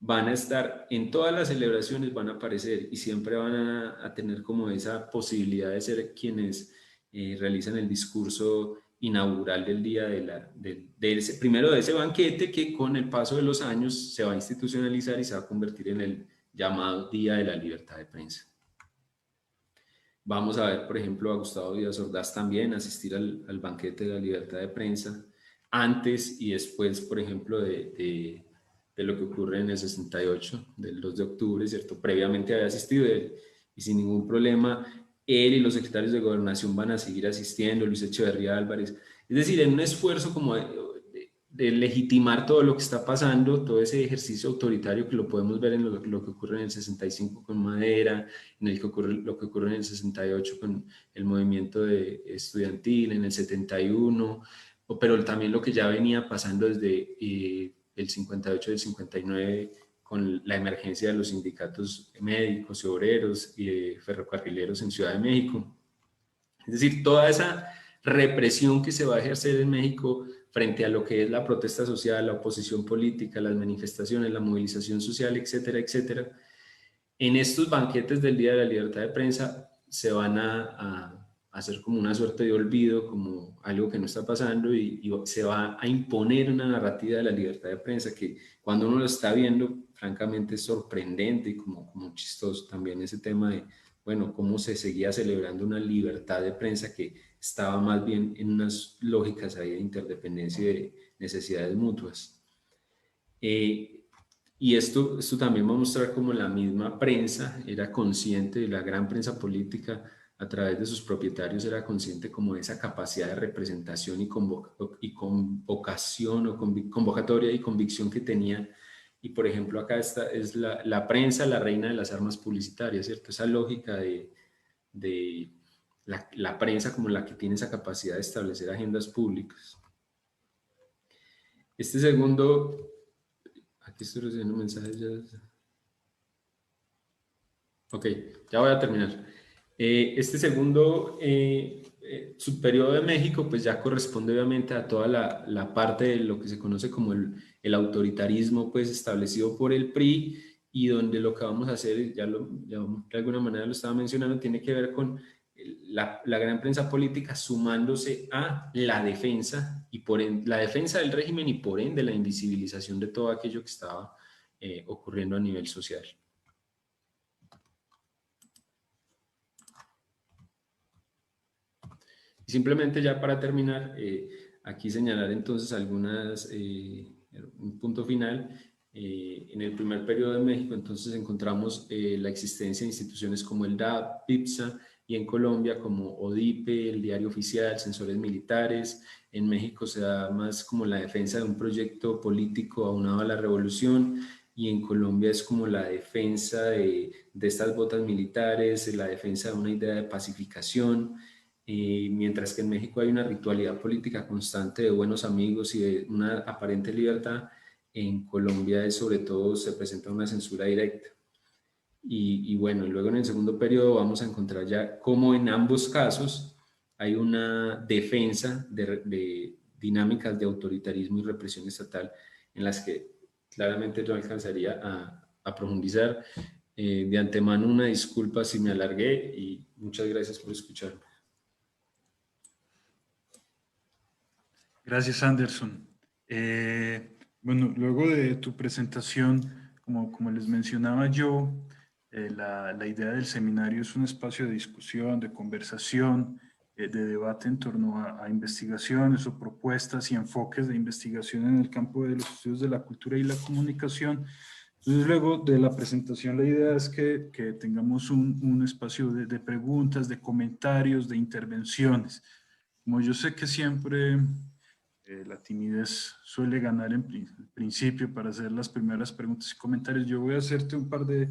van a estar en todas las celebraciones, van a aparecer y siempre van a tener como esa posibilidad de ser quienes realizan el discurso inaugural del día primero de ese banquete, que con el paso de los años se va a institucionalizar y se va a convertir en el llamado Día de la Libertad de Prensa. Vamos a ver, por ejemplo, a Gustavo Díaz Ordaz también asistir al banquete de la libertad de prensa, antes y después, por ejemplo, de lo que ocurre en el 68, del 2 de octubre, ¿cierto? Previamente había asistido él, y sin ningún problema, él y los secretarios de Gobernación van a seguir asistiendo, Luis Echeverría Álvarez. Es decir, en un esfuerzo como de legitimar todo lo que está pasando, todo ese ejercicio autoritario que lo podemos ver en lo que ocurre en el 65 con Madera, en lo que ocurre en el 68 con el movimiento estudiantil, en el 71, pero también lo que ya venía pasando desde el 58 y el 59 con la emergencia de los sindicatos médicos y obreros y ferrocarrileros en Ciudad de México. Es decir, toda esa represión que se va a ejercer en México frente a lo que es la protesta social, la oposición política, las manifestaciones, la movilización social, etcétera, etcétera. En estos banquetes del Día de la Libertad de Prensa se van a hacer como una suerte de olvido, como algo que no está pasando, y se va a imponer una narrativa de la libertad de prensa que cuando uno lo está viendo, francamente es sorprendente y como chistoso también ese tema de, bueno, cómo se seguía celebrando una libertad de prensa que estaba más bien en unas lógicas ahí de interdependencia y de necesidades mutuas. Y esto también va a mostrar cómo la misma prensa era consciente, de la gran prensa política, a través de sus propietarios, era consciente como de esa capacidad de representación y convocación o convocatoria y convicción que tenía. Y por ejemplo, acá es la prensa, la reina de las armas publicitarias, ¿cierto? Esa lógica de la prensa como la que tiene esa capacidad de establecer agendas públicas. Este segundo, aquí estoy recibiendo mensajes ya. Ok, ya voy a terminar. Este segundo subperiodo de México pues ya corresponde obviamente a toda la parte de lo que se conoce como el autoritarismo pues establecido por el PRI, y donde lo que vamos a hacer, ya de alguna manera lo estaba mencionando, tiene que ver con la gran prensa política sumándose a la defensa, y por ende, la defensa del régimen y por ende la invisibilización de todo aquello que estaba ocurriendo a nivel social. Simplemente ya para terminar, aquí señalar entonces un punto final. En el primer periodo de México entonces encontramos la existencia de instituciones como el DAP, PIPSA, y en Colombia como ODIPE, el Diario Oficial, Censores Militares. En México se da más como la defensa de un proyecto político aunado a la revolución, y en Colombia es como la defensa de estas botas militares, la defensa de una idea de pacificación. Mientras que en México hay una ritualidad política constante de buenos amigos y de una aparente libertad, en Colombia sobre todo se presenta una censura directa. Y bueno, luego en el segundo periodo vamos a encontrar ya cómo en ambos casos hay una defensa de dinámicas de autoritarismo y represión estatal en las que claramente yo alcanzaría a profundizar. De antemano una disculpa si me alargué y muchas gracias por escucharme.
Gracias, Anderson. Bueno, luego de tu presentación, como les mencionaba yo, la idea del seminario es un espacio de discusión, de conversación, de debate en torno a investigaciones o propuestas y enfoques de investigación en el campo de los estudios de la cultura y la comunicación. Entonces, luego de la presentación, la idea es que tengamos un espacio de preguntas, de comentarios, de intervenciones. Como yo sé que siempre la timidez suele ganar en principio para hacer las primeras preguntas y comentarios, yo voy a hacerte un par de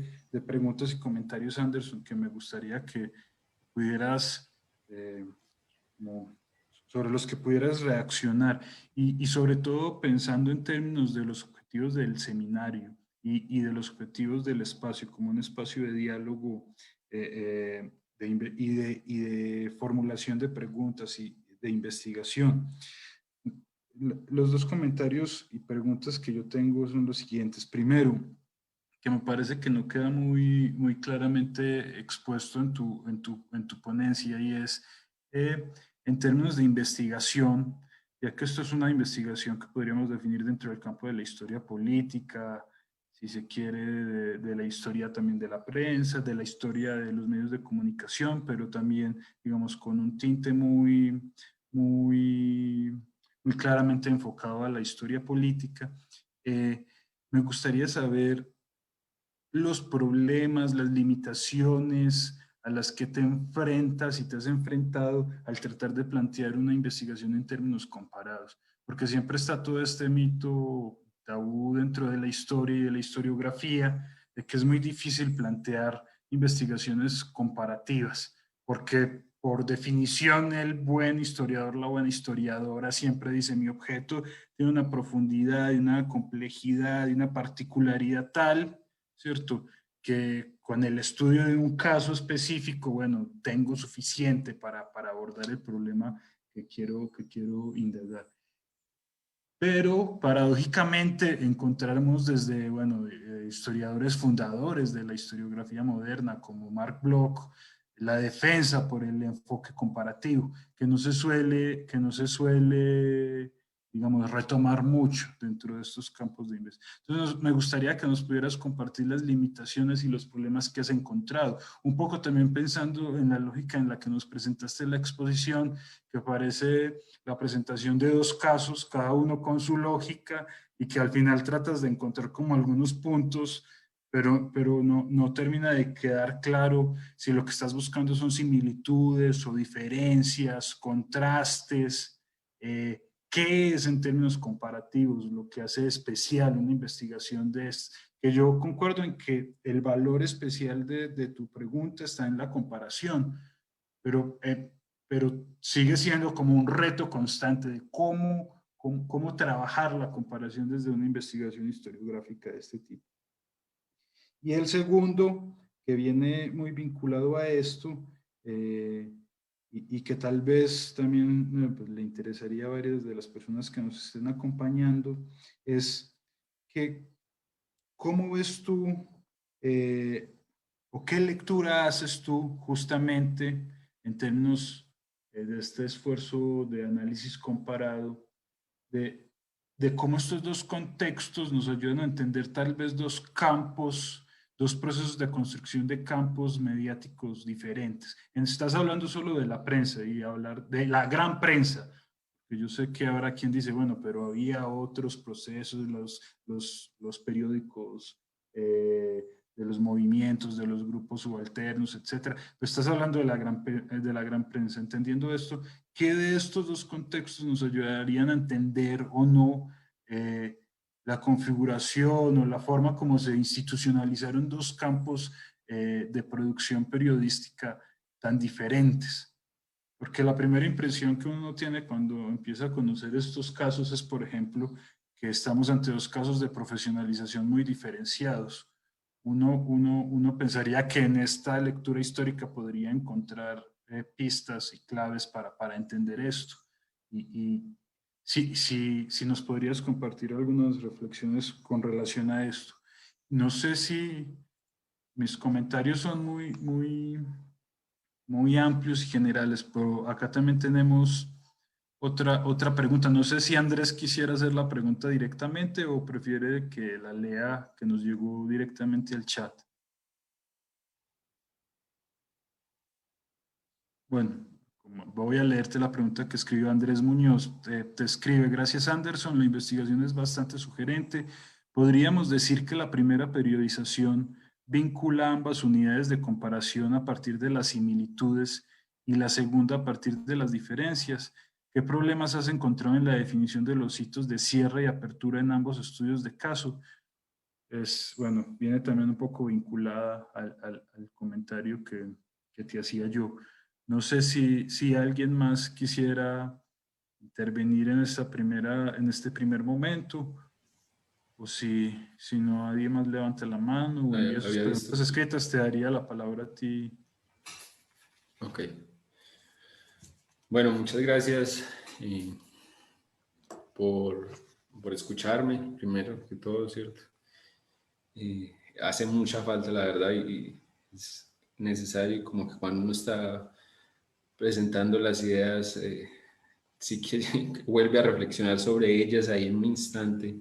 preguntas y comentarios, Anderson, que me gustaría que pudieras, sobre los que pudieras reaccionar, y sobre todo pensando en términos de los objetivos del seminario y de los objetivos del espacio como un espacio de diálogo y de formulación de preguntas y de investigación. Los dos comentarios y preguntas que yo tengo son los siguientes. Primero, que me parece que no queda muy claramente expuesto en tu ponencia, y es en términos de investigación, ya que esto es una investigación que podríamos definir dentro del campo de la historia política, si se quiere, de la historia también de la prensa, de la historia de los medios de comunicación, pero también, digamos, con un tinte muy claramente enfocado a la historia política. Me gustaría saber los problemas, las limitaciones a las que te enfrentas y te has enfrentado al tratar de plantear una investigación en términos comparados, porque siempre está todo este mito tabú dentro de la historia y de la historiografía, de que es muy difícil plantear investigaciones comparativas, porque por definición el buen historiador, la buena historiadora siempre dice mi objeto tiene una profundidad y una complejidad y una particularidad tal, ¿cierto? Que con el estudio de un caso específico, bueno, tengo suficiente para abordar el problema que quiero indagar. Pero paradójicamente encontramos desde, bueno, historiadores fundadores de la historiografía moderna como Marc Bloch, la defensa por el enfoque comparativo, que no se suele, digamos, retomar mucho dentro de estos campos de investigación. Entonces, me gustaría que nos pudieras compartir las limitaciones y los problemas que has encontrado. Un poco también pensando en la lógica en la que nos presentaste la exposición, que parece la presentación de dos casos, cada uno con su lógica, y que al final tratas de encontrar como algunos puntos, pero no termina de quedar claro si lo que estás buscando son similitudes o diferencias, contrastes, qué es en términos comparativos lo que hace especial una investigación de esto. Que yo concuerdo en que el valor especial de tu pregunta está en la comparación, pero sigue siendo como un reto constante de cómo trabajar la comparación desde una investigación historiográfica de este tipo. Y el segundo, que viene muy vinculado a esto, y que tal vez también pues, le interesaría a varias de las personas que nos estén acompañando, es que ¿cómo ves tú o qué lectura haces tú justamente en términos de este esfuerzo de análisis comparado, de cómo estos dos contextos nos ayudan a entender tal vez dos campos, dos procesos de construcción de campos mediáticos diferentes? Estás hablando solo de la prensa y hablar de la gran prensa. Yo sé que habrá quien dice, bueno, pero había otros procesos, los periódicos, de los movimientos, de los grupos subalternos, etcétera. Pero estás hablando de la gran prensa. Entendiendo esto, ¿qué de estos dos contextos nos ayudarían a entender o no la configuración o la forma como se institucionalizaron dos campos de producción periodística tan diferentes? Porque la primera impresión que uno tiene cuando empieza a conocer estos casos es, por ejemplo, que estamos ante dos casos de profesionalización muy diferenciados. Uno pensaría que en esta lectura histórica podría encontrar pistas y claves para entender esto. Y si nos podrías compartir algunas reflexiones con relación a esto. No sé si mis comentarios son muy amplios y generales, pero acá también tenemos otra pregunta. No sé si Andrés quisiera hacer la pregunta directamente o prefiere que la lea, que nos llegó directamente al chat. Bueno, voy a leerte la pregunta que escribió Andrés Muñoz. Te escribe: gracias Anderson, la investigación es bastante sugerente. Podríamos decir que la primera periodización vincula ambas unidades de comparación a partir de las similitudes y la segunda a partir de las diferencias. ¿Qué problemas has encontrado en la definición de los hitos de cierre y apertura en ambos estudios de caso? Bueno, viene también un poco vinculada al comentario que te hacía yo. No sé si alguien más quisiera intervenir en en este primer momento, o si no, nadie más levanta la mano o envía sus
Había visto.
preguntas escritas, te daría la palabra a ti.
Ok. Bueno, muchas gracias por, por escucharme, primero que todo, ¿cierto? Hace mucha falta, la verdad, y es necesario, como que cuando uno está presentando las ideas, sí que vuelve a reflexionar sobre ellas ahí en un instante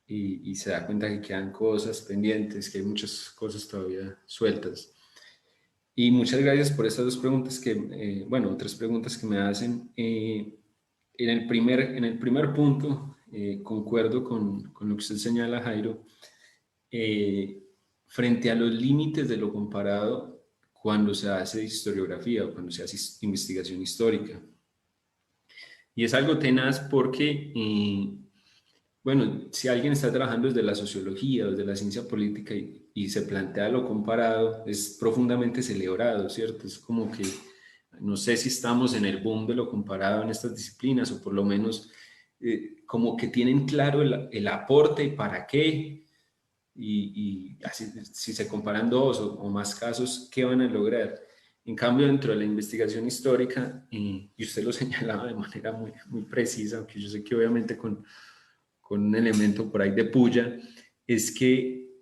y se da cuenta que quedan cosas pendientes, que hay muchas cosas todavía sueltas. Y muchas gracias por estas dos preguntas bueno, tres preguntas que me hacen. En el primer punto, concuerdo con lo que usted señala, Jairo, frente a los límites de lo comparado cuando se hace historiografía o cuando se hace investigación histórica. Y es algo tenaz porque, bueno, si alguien está trabajando desde la sociología o desde la ciencia política y se plantea lo comparado, es profundamente celebrado, ¿cierto? Es como que, no sé si estamos en el boom de lo comparado en estas disciplinas o por lo menos como que tienen claro el aporte y para qué, y así, si se comparan dos o más casos, ¿qué van a lograr? En cambio, dentro de la investigación histórica, y usted lo señalaba de manera muy, muy precisa, aunque yo sé que obviamente con un elemento por ahí de puya, es que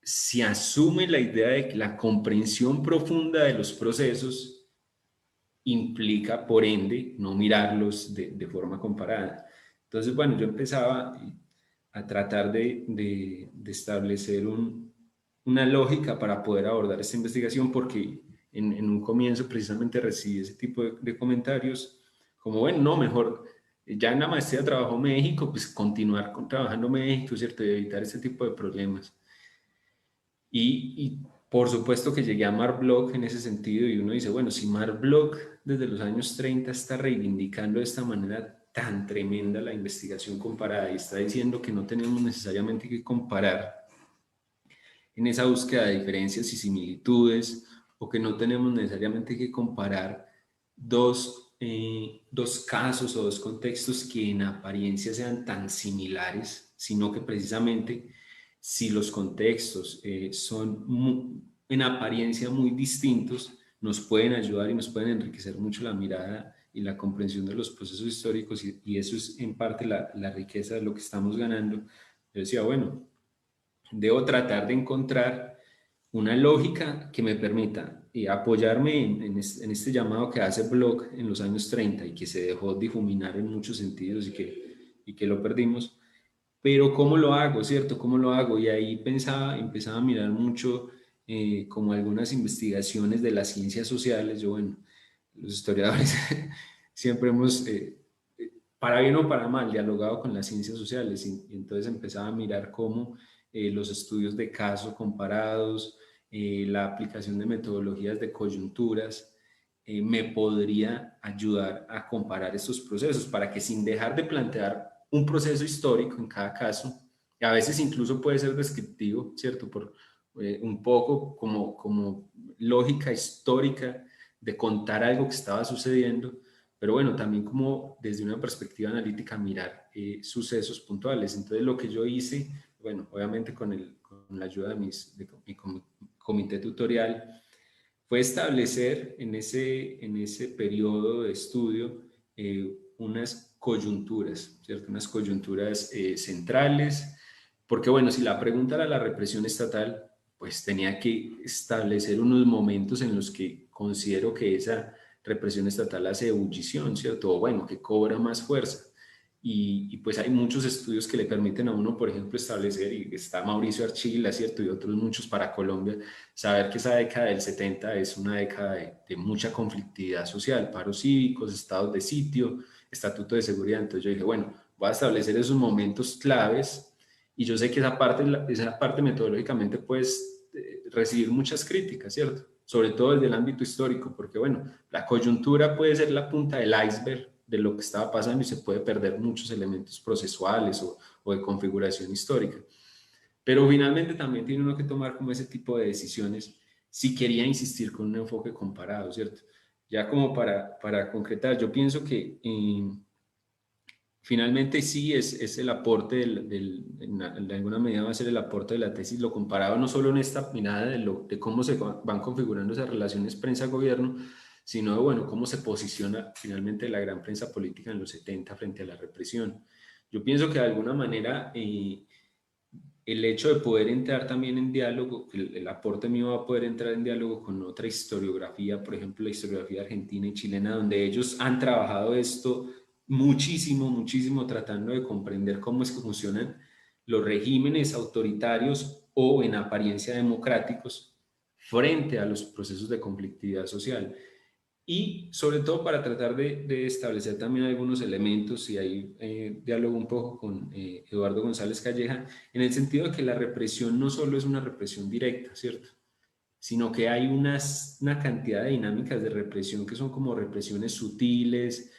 se asume la idea de que la comprensión profunda de los procesos implica, por ende, no mirarlos de forma comparada. Entonces, bueno, yo empezaba a tratar de establecer una lógica para poder abordar esta investigación, porque en un comienzo precisamente recibí ese tipo de comentarios, como, bueno, no, mejor, ya en la maestría trabajó México, pues continuar trabajando México, ¿cierto? Y evitar ese tipo de problemas. Y por supuesto que llegué a Marc Bloch en ese sentido y uno dice, bueno, si Marc Bloch desde los años 30 está reivindicando de esta manera tan tremenda la investigación comparada y está diciendo que no tenemos necesariamente que comparar en esa búsqueda de diferencias y similitudes, o que no tenemos necesariamente que comparar dos casos o dos contextos que en apariencia sean tan similares, sino que precisamente si los contextos son en apariencia muy distintos, nos pueden ayudar y nos pueden enriquecer mucho la mirada y la comprensión de los procesos históricos, y eso es en parte la riqueza de lo que estamos ganando. Yo decía, bueno, debo tratar de encontrar una lógica que me permita apoyarme en este llamado que hace Bloch en los años 30 y que se dejó difuminar en muchos sentidos y que lo perdimos. Pero ¿cómo lo hago, cierto? ¿Cómo lo hago? Y ahí empezaba a mirar mucho como algunas investigaciones de las ciencias sociales. Yo, bueno, los historiadores siempre hemos, para bien o para mal, dialogado con las ciencias sociales, y entonces empezaba a mirar cómo los estudios de caso comparados, la aplicación de metodologías de coyunturas, me podría ayudar a comparar estos procesos para que, sin dejar de plantear un proceso histórico en cada caso, y a veces incluso puede ser descriptivo, ¿cierto? Por un poco como lógica histórica de contar algo que estaba sucediendo, pero bueno, también como desde una perspectiva analítica mirar sucesos puntuales. Entonces lo que yo hice, bueno, obviamente con la ayuda de mi comité tutorial, fue establecer en ese periodo de estudio unas coyunturas, ¿cierto? Unas coyunturas centrales, porque bueno, si la pregunta era la represión estatal, pues tenía que establecer unos momentos en los que considero que esa represión estatal hace ebullición, ¿cierto? O bueno, que cobra más fuerza. Y pues hay muchos estudios que le permiten a uno, por ejemplo, establecer, y está Mauricio Archila, ¿cierto? Y otros muchos para Colombia, saber que esa década del 70 es una década de mucha conflictividad social, paros cívicos, estados de sitio, estatuto de seguridad. Entonces yo dije, bueno, voy a establecer esos momentos claves, y yo sé que esa parte metodológicamente puedes recibir muchas críticas, ¿cierto? Sobre todo desde el ámbito histórico, porque bueno, la coyuntura puede ser la punta del iceberg de lo que estaba pasando y se puede perder muchos elementos procesuales o de configuración histórica. Pero finalmente también tiene uno que tomar como ese tipo de decisiones si quería insistir con un enfoque comparado, ¿cierto? Ya como para concretar, yo pienso que finalmente sí es el aporte, de alguna medida va a ser el aporte de la tesis, lo comparado no solo en esta mirada de cómo se van configurando esas relaciones prensa-gobierno, sino de, bueno, cómo se posiciona finalmente la gran prensa política en los 70 frente a la represión. Yo pienso que de alguna manera el hecho de poder entrar también en diálogo, el aporte mío va a poder entrar en diálogo con otra historiografía, por ejemplo, la historiografía argentina y chilena, donde ellos han trabajado esto muchísimo, muchísimo, tratando de comprender cómo es que funcionan los regímenes autoritarios o en apariencia democráticos frente a los procesos de conflictividad social. Y sobre todo para tratar de establecer también algunos elementos, y ahí diálogo un poco con Eduardo González Calleja, en el sentido de que la represión no solo es una represión directa, ¿cierto? Sino que hay una cantidad de dinámicas de represión que son como represiones sutiles,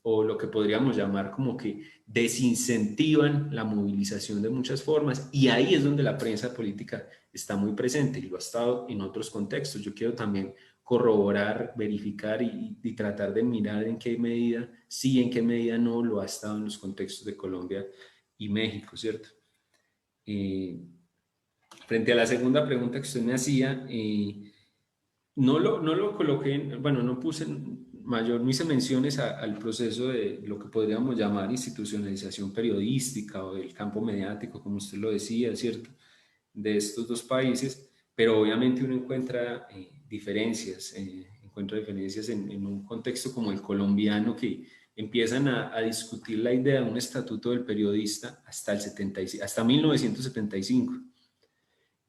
o lo que podríamos llamar como que desincentivan la movilización de muchas formas, y ahí es donde la prensa política está muy presente, y lo ha estado en otros contextos. Yo quiero también corroborar, verificar y tratar de mirar en qué medida sí, en qué medida no lo ha estado en los contextos de Colombia y México, ¿cierto? Frente a la segunda pregunta que usted me hacía, no lo coloqué, bueno, no puse no hice menciones al proceso de lo que podríamos llamar institucionalización periodística o del campo mediático, como usted lo decía, ¿cierto? De estos dos países, pero obviamente uno encuentra diferencias en un contexto como el colombiano, que empiezan a discutir la idea de un estatuto del periodista hasta 1975.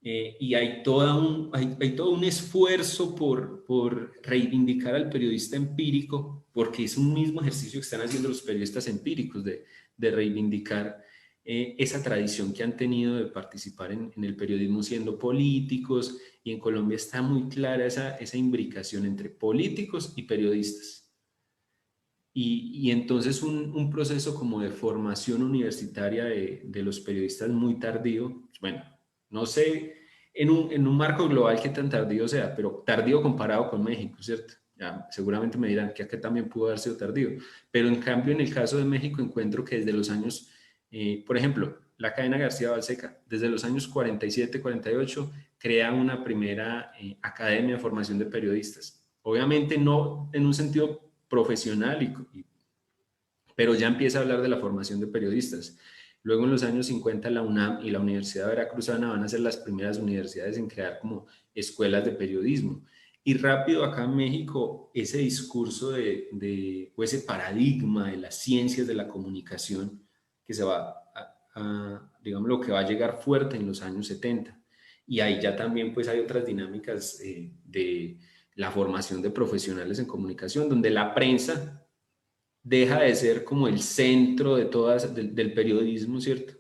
Y hay todo un esfuerzo por reivindicar al periodista empírico, porque es un mismo ejercicio que están haciendo los periodistas empíricos de reivindicar esa tradición que han tenido de participar en el periodismo siendo políticos, y en Colombia está muy clara esa imbricación entre políticos y periodistas. Y entonces un proceso como de formación universitaria de los periodistas muy tardío, bueno, no sé en un marco global qué tan tardío sea, pero tardío comparado con México, ¿cierto? Ya, seguramente me dirán que acá también pudo haber sido tardío, pero en cambio en el caso de México encuentro que desde los años, por ejemplo, la cadena García Balseca, desde los años 47, 48, crea una primera academia de formación de periodistas. Obviamente no en un sentido profesional, pero ya empieza a hablar de la formación de periodistas. Luego en los años 50 la UNAM y la Universidad Veracruzana van a ser las primeras universidades en crear como escuelas de periodismo. Y rápido acá en México ese discurso o ese paradigma de las ciencias de la comunicación que se va digamos, lo que va a llegar fuerte en los años 70. Y ahí ya también pues hay otras dinámicas de la formación de profesionales en comunicación, donde la prensa deja de ser como el centro del periodismo, ¿cierto?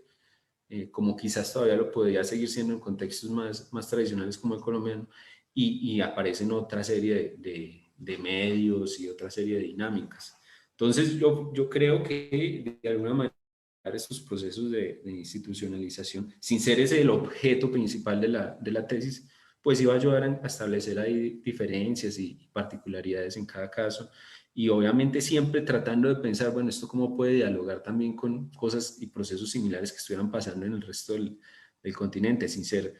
Como quizás todavía lo podría seguir siendo en contextos más tradicionales como el colombiano, y aparecen otra serie de medios y otra serie de dinámicas. Entonces yo creo que de alguna manera estos procesos de institucionalización, sin ser ese el objeto principal de la tesis, pues iba a ayudar a establecer ahí diferencias y particularidades en cada caso, y obviamente siempre tratando de pensar, bueno, esto cómo puede dialogar también con cosas y procesos similares que estuvieran pasando en el resto del continente, sin ser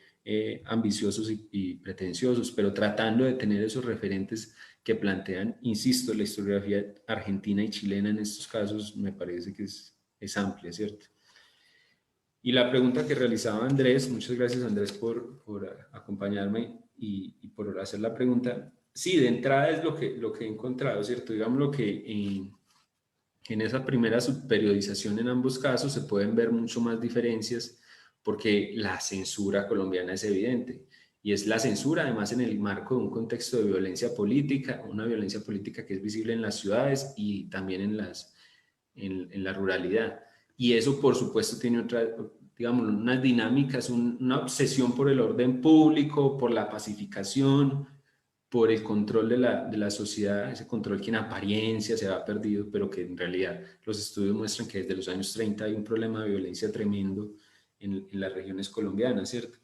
ambiciosos y pretenciosos, pero tratando de tener esos referentes que plantean, insisto, la historiografía argentina y chilena en estos casos me parece que es amplia, ¿cierto? Y la pregunta que realizaba Andrés, muchas gracias Andrés por acompañarme y por hacer la pregunta. Sí, de entrada es lo que he encontrado, ¿cierto? Digamos lo que en esa primera subperiodización en ambos casos se pueden ver mucho más diferencias, porque la censura colombiana es evidente, y es la censura además en el marco de un contexto de violencia política, una violencia política que es visible en las ciudades y también en la ruralidad. Y eso, por supuesto, tiene digamos, unas dinámicas, una obsesión por el orden público, por la pacificación, por el control de la sociedad, ese control que en apariencia se ha perdido, pero que en realidad los estudios muestran que desde los años 30 hay un problema de violencia tremendo en las regiones colombianas, ¿cierto?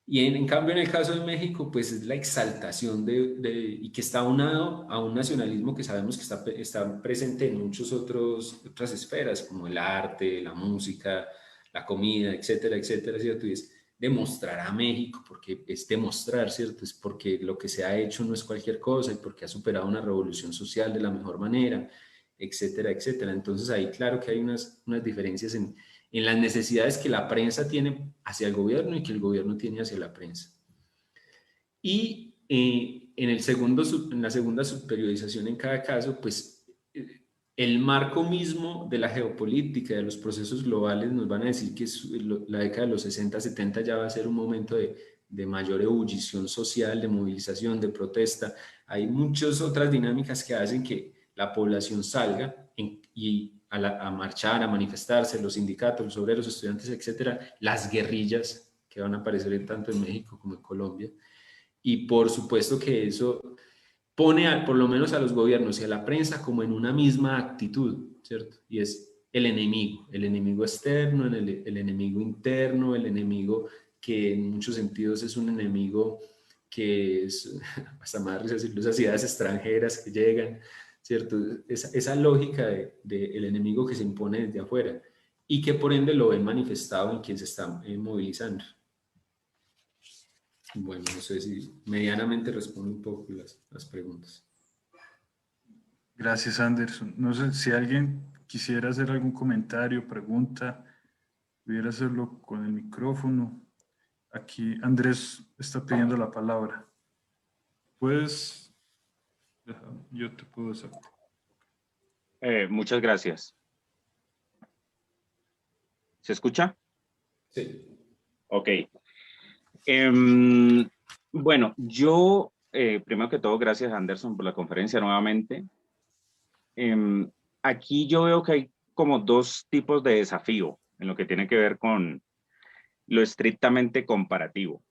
Y en cambio, en el caso de México, pues es la exaltación y que está aunado a un nacionalismo que sabemos que está presente en muchas otras esferas, como el arte, la música, la comida, etcétera, etcétera, ¿cierto? Y es demostrar a México, porque es demostrar, ¿cierto? Es porque lo que se ha hecho no es cualquier cosa, y porque ha superado una revolución social de la mejor manera, etcétera, etcétera. Entonces ahí claro que hay unas diferencias en las necesidades que la prensa tiene hacia el gobierno y que el gobierno tiene hacia la prensa. Y en la segunda subperiodización en cada caso, pues el marco mismo de la geopolítica, de los procesos globales, nos van a decir que la década de los 60, 70 ya va a ser un momento de mayor ebullición social, de movilización, de protesta. Hay muchas otras dinámicas que hacen que la población salga a marchar, a manifestarse, los sindicatos, los obreros, estudiantes, etcétera, las guerrillas que van a aparecer tanto en México como en Colombia. Y por supuesto que eso pone por lo menos a los gobiernos y a la prensa como en una misma actitud, ¿cierto? Y es el enemigo externo, el enemigo interno, el enemigo que en muchos sentidos es un enemigo que es, hasta más decirlo, esas ideas extranjeras que llegan, ¿cierto? Esa lógica del enemigo que se impone desde afuera y que por ende lo ven manifestado en quien se está movilizando. Bueno, no sé si medianamente respondo un poco las preguntas.
Gracias, Anderson. No sé si alguien quisiera hacer algún comentario, pregunta, pudiera hacerlo con el micrófono. Aquí Andrés está pidiendo la palabra. Pues, yo te puedo hacer.
Muchas gracias. ¿Se escucha?
Sí.
Ok. Bueno, yo, primero que todo, gracias Anderson por la conferencia nuevamente. Aquí yo veo que hay como dos tipos de desafío en lo que tiene que ver con lo estrictamente comparativo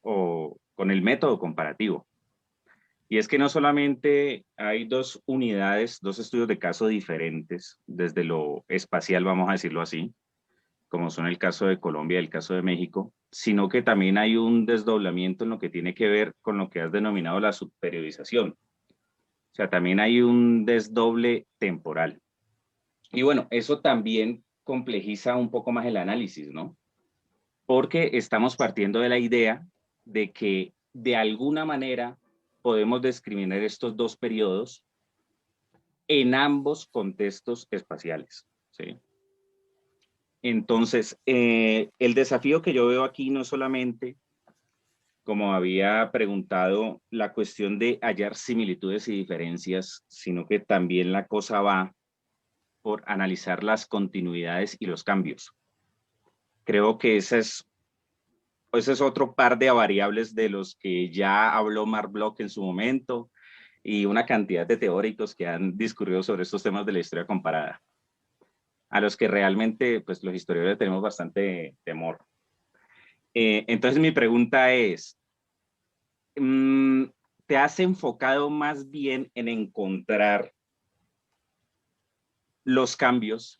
o con el método comparativo. Y es que no solamente hay dos unidades, dos estudios de caso diferentes desde lo espacial, vamos a decirlo así, como son el caso de Colombia y el caso de México, sino que también hay un desdoblamiento en lo que tiene que ver con lo que has denominado la subperiodización. O sea, también hay un desdoble temporal. Y bueno, eso también complejiza un poco más el análisis, ¿no? Porque estamos partiendo de la idea de que de alguna manera podemos discriminar estos dos periodos en ambos contextos espaciales, ¿sí? Entonces, el desafío que yo veo aquí no solamente, como había preguntado, la cuestión de hallar similitudes y diferencias, sino que también la cosa va por analizar las continuidades y los cambios. Creo que ese es otro par de variables de los que ya habló Mark Bloch en su momento y una cantidad de teóricos que han discurrido sobre estos temas de la historia comparada, a los que realmente pues, los historiadores tenemos bastante temor. Entonces mi pregunta es, ¿te has enfocado más bien en encontrar los cambios,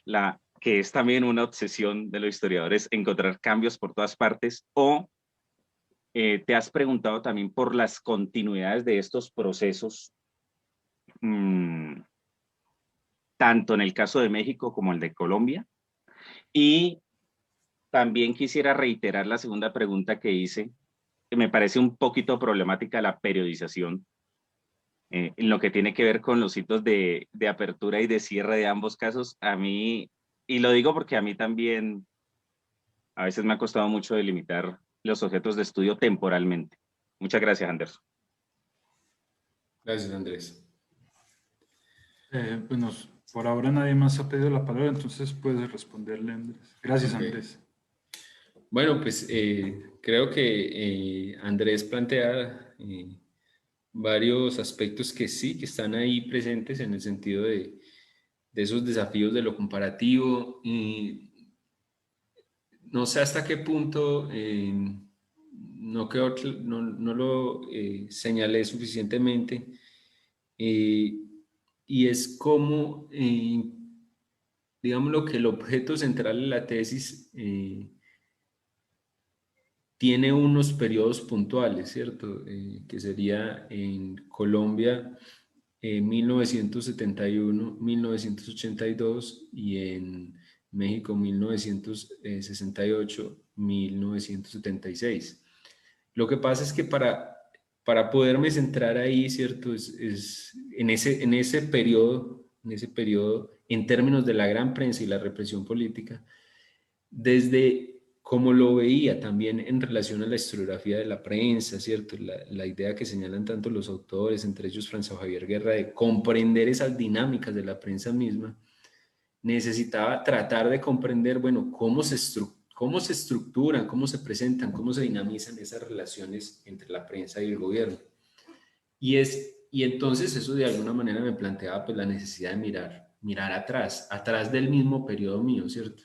que es también una obsesión de los historiadores, encontrar cambios por todas partes, o te has preguntado también por las continuidades de estos procesos, tanto en el caso de México como el de Colombia? Y también quisiera reiterar la segunda pregunta que hice, que me parece un poquito problemática la periodización, en lo que tiene que ver con los hitos de apertura y de cierre de ambos casos. A mí, y lo digo porque a mí también a veces me ha costado mucho delimitar los objetos de estudio temporalmente. Muchas gracias, Anderson.
Gracias, Andrés.
Bueno, por ahora nadie más ha pedido la palabra, entonces puedes responderle, Andrés. Gracias,
Okay.
Andrés.
Bueno, pues creo que Andrés plantea varios aspectos que sí, que están ahí presentes en el sentido de esos desafíos de lo comparativo. Y no sé hasta qué punto no lo señalé suficientemente, y es como, digamos, lo que el objeto central de la tesis tiene unos periodos puntuales, ¿cierto? Que sería en Colombia 1971, 1982 y en México 1968, 1976. Lo que pasa es que para poderme centrar ahí, ¿cierto? Es en ese periodo, en términos de la gran prensa y la represión política, desde como lo veía también en relación a la historiografía de la prensa, ¿cierto? La idea que señalan tanto los autores, entre ellos Francisco Javier Guerra, de comprender esas dinámicas de la prensa misma, necesitaba tratar de comprender, bueno, cómo se estructuran, cómo se presentan, cómo se dinamizan esas relaciones entre la prensa y el gobierno. Y entonces eso de alguna manera me planteaba pues la necesidad de mirar atrás del mismo periodo mío, ¿cierto?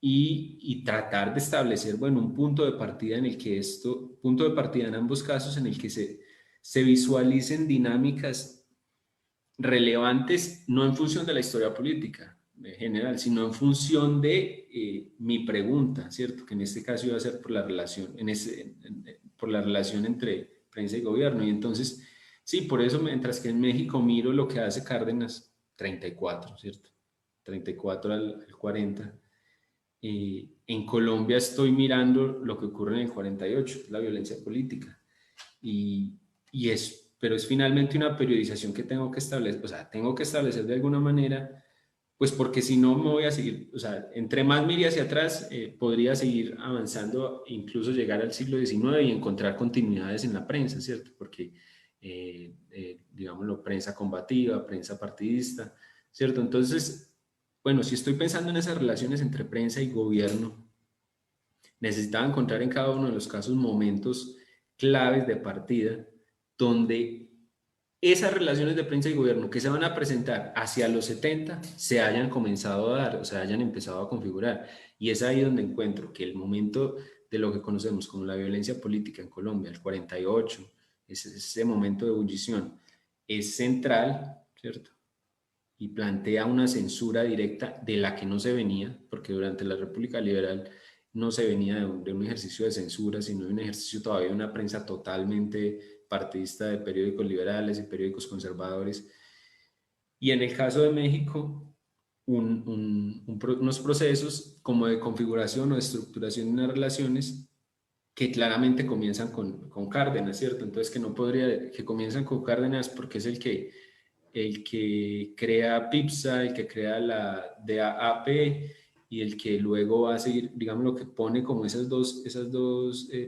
Y tratar de establecer, bueno, un punto de partida en el que punto de partida en ambos casos en el que se visualicen dinámicas relevantes, no en función de la historia política en general, sino en función de mi pregunta, ¿cierto? Que en este caso iba a ser por la relación, por la relación entre prensa y gobierno. Y entonces, sí, por eso, mientras que en México miro lo que hace Cárdenas, 34, ¿cierto? 34 al 40. En Colombia estoy mirando lo que ocurre en el 48, la violencia política. Pero es finalmente una periodización que tengo que establecer, o sea, tengo que establecer de alguna manera, pues porque si no me voy a seguir, o sea, entre más mire hacia atrás, podría seguir avanzando, incluso llegar al siglo XIX y encontrar continuidades en la prensa, ¿cierto? Porque, digámoslo, prensa combativa, prensa partidista, ¿cierto? Entonces, bueno, si estoy pensando en esas relaciones entre prensa y gobierno, necesitaba encontrar en cada uno de los casos momentos claves de partida donde esas relaciones de prensa y gobierno que se van a presentar hacia los 70 se hayan comenzado a dar, o sea, hayan empezado a configurar. Y es ahí donde encuentro que el momento de lo que conocemos como la violencia política en Colombia, el 48, ese momento de ebullición, es central, ¿cierto? Y plantea una censura directa de la que no se venía, porque durante la República Liberal no se venía de un ejercicio de censura, sino de un ejercicio todavía de una prensa totalmente partidista de periódicos liberales y periódicos conservadores. Y en el caso de México, unos procesos como de configuración o de estructuración de unas relaciones que claramente comienzan con Cárdenas, ¿cierto? Entonces que comienzan con Cárdenas porque es el que crea PIPSA, el que crea la DAAP y el que luego va a seguir, digamos, lo que pone como esas dos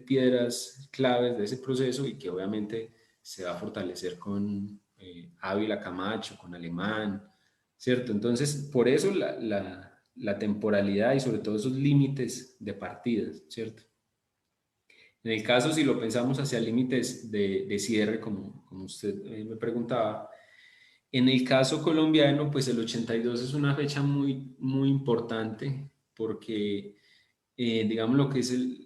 piedras claves de ese proceso y que obviamente se va a fortalecer con Ávila Camacho, con Alemán, ¿cierto? Entonces, por eso la temporalidad y sobre todo esos límites de partidas, ¿cierto? En el caso, si lo pensamos hacia límites de cierre, como usted me preguntaba, en el caso colombiano, pues el 82 es una fecha muy, muy importante porque, digamos, lo que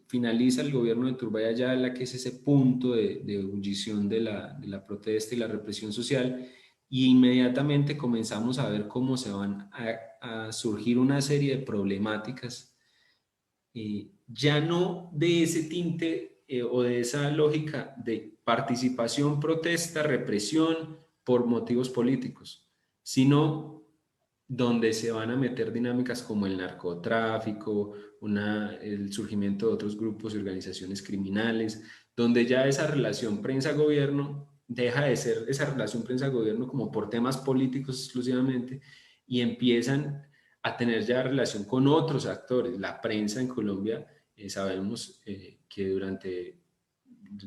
finaliza el gobierno de Turbay Ayala, que es ese punto de ebullición de la protesta y la represión social, y inmediatamente comenzamos a ver cómo se van a surgir una serie de problemáticas, ya no de ese tinte o de esa lógica de participación, protesta, represión, por motivos políticos, sino donde se van a meter dinámicas como el narcotráfico, el surgimiento de otros grupos y organizaciones criminales, donde ya esa relación prensa-gobierno deja de ser esa relación prensa-gobierno como por temas políticos exclusivamente y empiezan a tener ya relación con otros actores. La prensa en Colombia, sabemos que durante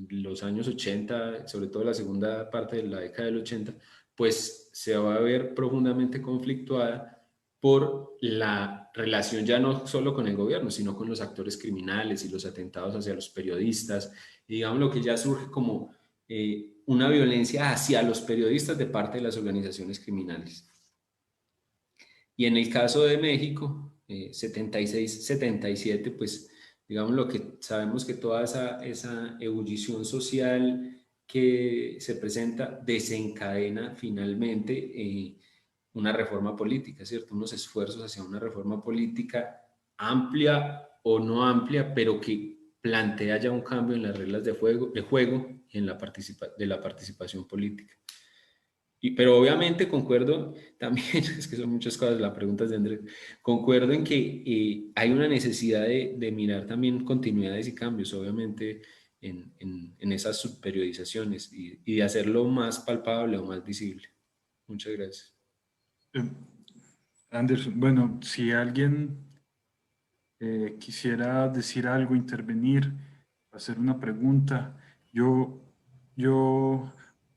los años 80, sobre todo la segunda parte de la década del 80, pues se va a ver profundamente conflictuada por la relación ya no solo con el gobierno, sino con los actores criminales y los atentados hacia los periodistas. Y digamos lo que ya surge como una violencia hacia los periodistas de parte de las organizaciones criminales. Y en el caso de México, 76-77, pues digamos lo que sabemos que toda esa ebullición social que se presenta desencadena finalmente una reforma política, ¿cierto? Unos esfuerzos hacia una reforma política amplia o no amplia, pero que plantea ya un cambio en las reglas de juego y en de la participación política. Pero obviamente concuerdo también, es que son muchas cosas, la pregunta es de Andrés, concuerdo en que hay una necesidad de mirar también continuidades y cambios, obviamente, en esas subperiodizaciones y de hacerlo más palpable o más visible. Muchas gracias.
Anderson, bueno, si alguien quisiera decir algo, intervenir, hacer una pregunta.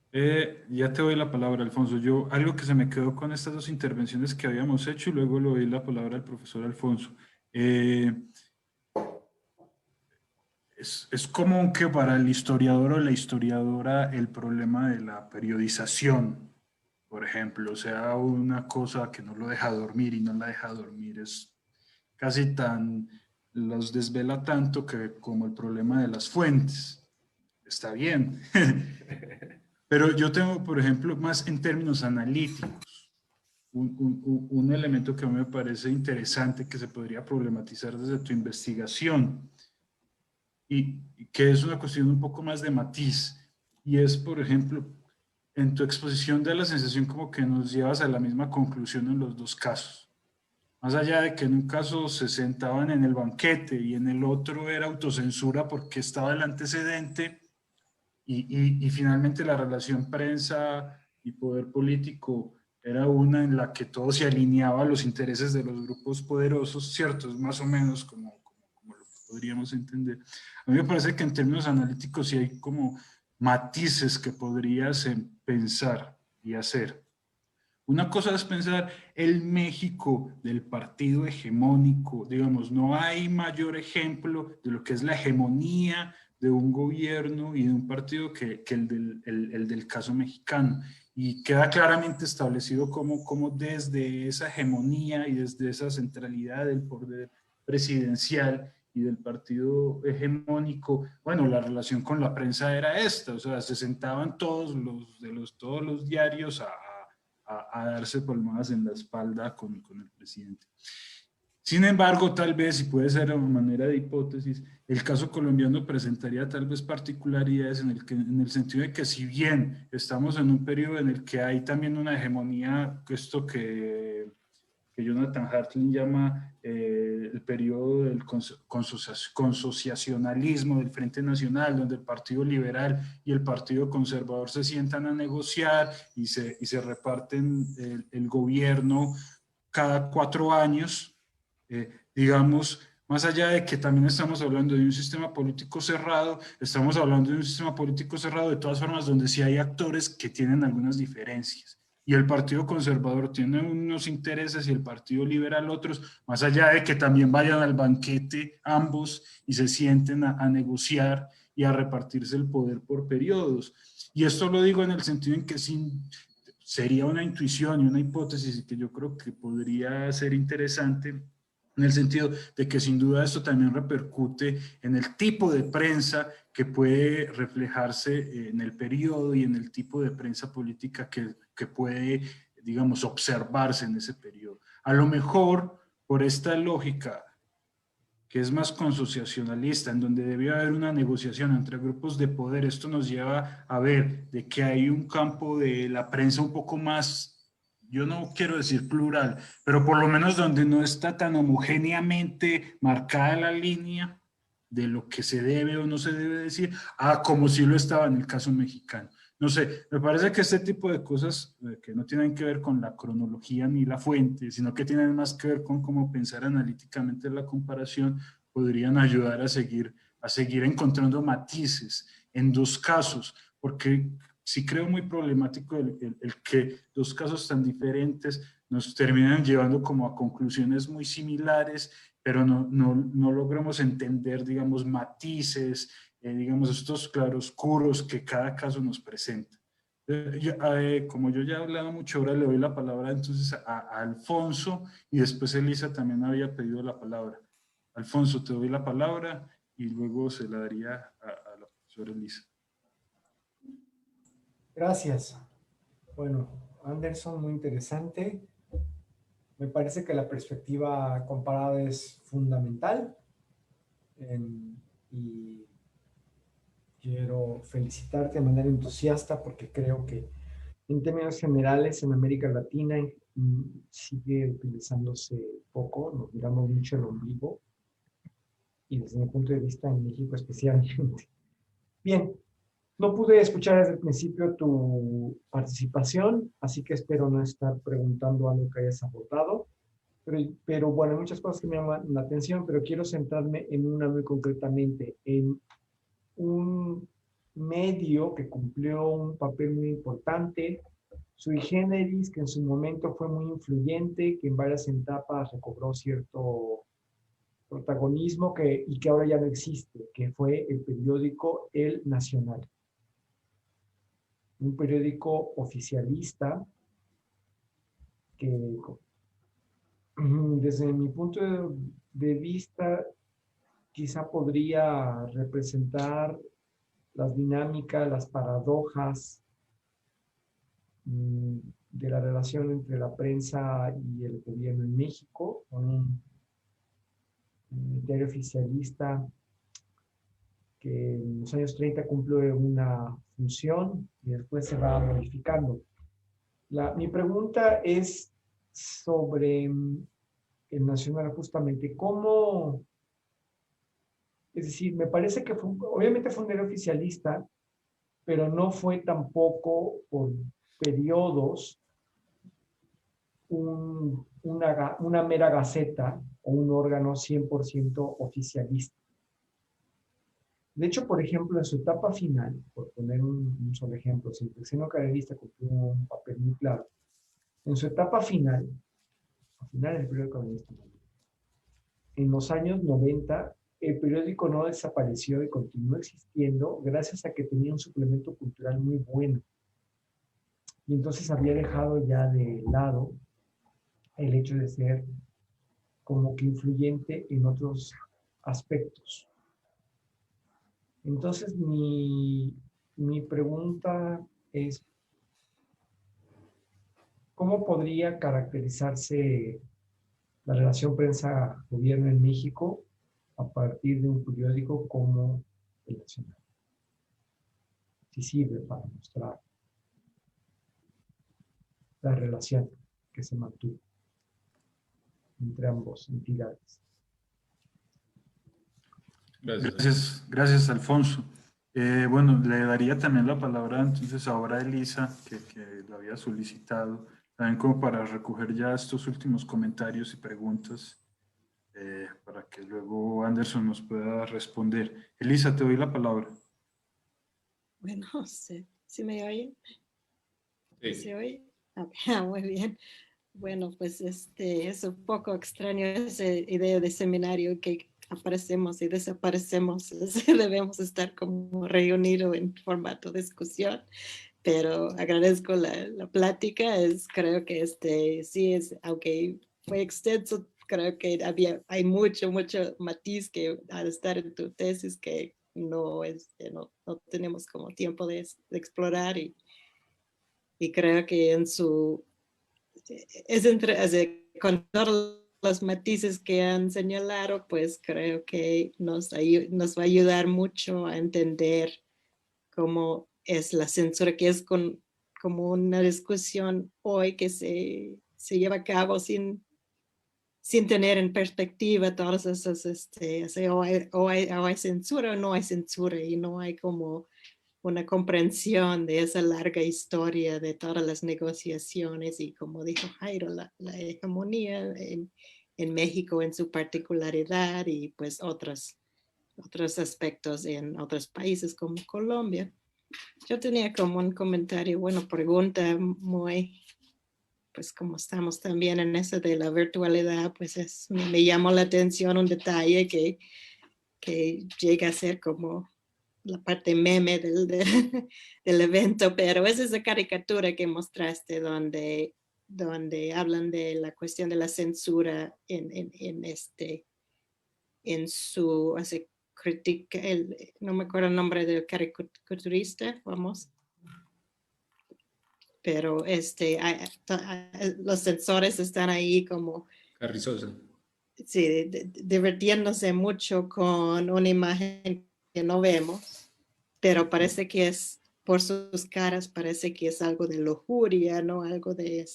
Ya te doy la palabra, Alfonso. Algo que se me quedó con estas dos intervenciones que habíamos hecho y luego le doy la palabra al profesor Alfonso. Es común que para el historiador o la historiadora el problema de la periodización, por ejemplo, sea una cosa que no lo deja dormir y no la deja dormir. Es casi los desvela tanto que como el problema de las fuentes. Está bien. Pero yo tengo, por ejemplo, más en términos analíticos, un elemento que a mí me parece interesante que se podría problematizar desde tu investigación y que es una cuestión un poco más de matiz, y es, por ejemplo, en tu exposición da la sensación como que nos llevas a la misma conclusión en los dos casos. Más allá de que en un caso se sentaban en el banquete y en el otro era autocensura porque estaba el antecedente, y finalmente la relación prensa y poder político era una en la que todo se alineaba a los intereses de los grupos poderosos, ¿cierto? Es más o menos como lo que podríamos entender. A mí me parece que en términos analíticos sí hay como matices que podrías pensar y hacer. Una cosa es pensar el México del partido hegemónico, digamos, no hay mayor ejemplo de lo que es la hegemonía de un gobierno y de un partido que el del caso mexicano. Y queda claramente establecido cómo desde esa hegemonía y desde esa centralidad del poder presidencial y del partido hegemónico, bueno, la relación con la prensa era esta, o sea, se sentaban todos los diarios a darse palmadas en la espalda con el presidente. Sin embargo, tal vez, y puede ser a manera de hipótesis, el caso colombiano presentaría tal vez particularidades en el sentido de que si bien estamos en un periodo en el que hay también una hegemonía, esto que Jonathan Hartlin llama el periodo del consociacionalismo del Frente Nacional, donde el Partido Liberal y el Partido Conservador se sientan a negociar y se reparten el gobierno cada 4 años, digamos, más allá de que también estamos hablando de un sistema político cerrado, estamos hablando de un sistema político cerrado de todas formas donde sí hay actores que tienen algunas diferencias. Y el Partido Conservador tiene unos intereses y el Partido Liberal otros, más allá de que también vayan al banquete ambos y se sienten a negociar y a repartirse el poder por periodos. Y esto lo digo en el sentido en que sería una intuición y una hipótesis que yo creo que podría ser interesante, en el sentido de que sin duda esto también repercute en el tipo de prensa que puede reflejarse en el periodo y en el tipo de prensa política que puede, digamos, observarse en ese periodo. A lo mejor, por esta lógica que es más consociacionalista, en donde debe haber una negociación entre grupos de poder, esto nos lleva a ver de que hay un campo de la prensa un poco más, yo no quiero decir plural, pero por lo menos donde no está tan homogéneamente marcada la línea de lo que se debe o no se debe decir, como si lo estaba en el caso mexicano. No sé, me parece que este tipo de cosas que no tienen que ver con la cronología ni la fuente, sino que tienen más que ver con cómo pensar analíticamente la comparación, podrían ayudar a seguir encontrando matices en dos casos, porque sí creo muy problemático el que dos casos tan diferentes nos terminan llevando como a conclusiones muy similares, pero no logramos entender, digamos, matices, digamos, estos claroscuros que cada caso nos presenta. Como yo ya he hablado mucho, ahora le doy la palabra entonces a Alfonso y después Elisa también había pedido la palabra. Alfonso, te doy la palabra y luego se la daría a la profesora Elisa.
Gracias. Bueno, Anderson, muy interesante. Me parece que la perspectiva comparada es fundamental y quiero felicitarte de manera entusiasta porque creo que en términos generales en América Latina sigue utilizándose poco, nos miramos mucho el ombligo y desde mi punto de vista en México especialmente. Bien, no pude escuchar desde el principio tu participación, así que espero no estar preguntando algo que hayas abordado. pero bueno, hay muchas cosas que me llaman la atención, pero quiero centrarme en una muy concretamente, en un medio que cumplió un papel muy importante, sui generis, que en su momento fue muy influyente, que en varias etapas recobró cierto protagonismo y que ahora ya no existe, que fue el periódico El Nacional. Un periódico oficialista que desde mi punto de vista quizá podría representar las dinámicas, las paradojas de la relación entre la prensa y el gobierno en México, con un diario oficialista que en los años 30 cumple una función y después se va modificando. Mi pregunta es sobre el Nacional justamente. ¿Cómo? Es decir, me parece que obviamente fue un diario oficialista, pero no fue tampoco por periodos una mera gaceta o un órgano 100% oficialista. De hecho, por ejemplo, en su etapa final, por poner un solo ejemplo, si el Sexenio Cardenista cumplió un papel muy claro, en su etapa final, a finales del periodo cardenista, en los años 90, el periódico no desapareció y continuó existiendo gracias a que tenía un suplemento cultural muy bueno. Y entonces había dejado ya de lado el hecho de ser como que influyente en otros aspectos. Entonces mi pregunta es, ¿cómo podría caracterizarse la relación prensa-gobierno en México a partir de un periódico como El Nacional? Si sirve para mostrar la relación que se mantuvo entre ambos entidades.
Gracias, Alfonso. Bueno, le daría también la palabra entonces ahora a Elisa, que la había solicitado, también como para recoger ya estos últimos comentarios y preguntas, para que luego Anderson nos pueda responder. Elisa, te doy la palabra.
Bueno, ¿sí me oyen?
Sí.
¿Se oye? Muy bien. Bueno, pues es un poco extraño esa idea de seminario que aparecemos y desaparecemos. Debemos estar como reunidos en formato de discusión, pero agradezco la plática. Creo que sí es, aunque fue extenso, creo que hay mucho matiz que al estar en tu tesis que no tenemos como tiempo de explorar y creo que con todos los matices que han señalado, pues creo que nos va a ayudar mucho a entender cómo es la censura, que es como una discusión hoy que se lleva a cabo sin tener en perspectiva todas esas, o hay censura o no hay censura, y no hay como una comprensión de esa larga historia de todas las negociaciones y, como dijo Jairo, la hegemonía en México en su particularidad y pues otros aspectos en otros países como Colombia. Yo tenía como un comentario, pregunta muy, pues como estamos también en eso de la virtualidad, pues me llamó la atención un detalle que llega a ser como la parte meme del evento, pero es esa caricatura que mostraste donde hablan de la cuestión de la censura en su crítica, no me acuerdo el nombre del caricaturista, vamos, pero los censores están ahí como
Carrizosa.
sí, divirtiéndose mucho con una imagen que no vemos, pero parece que es, por sus caras, parece que es algo de lujuria, ¿no? Algo de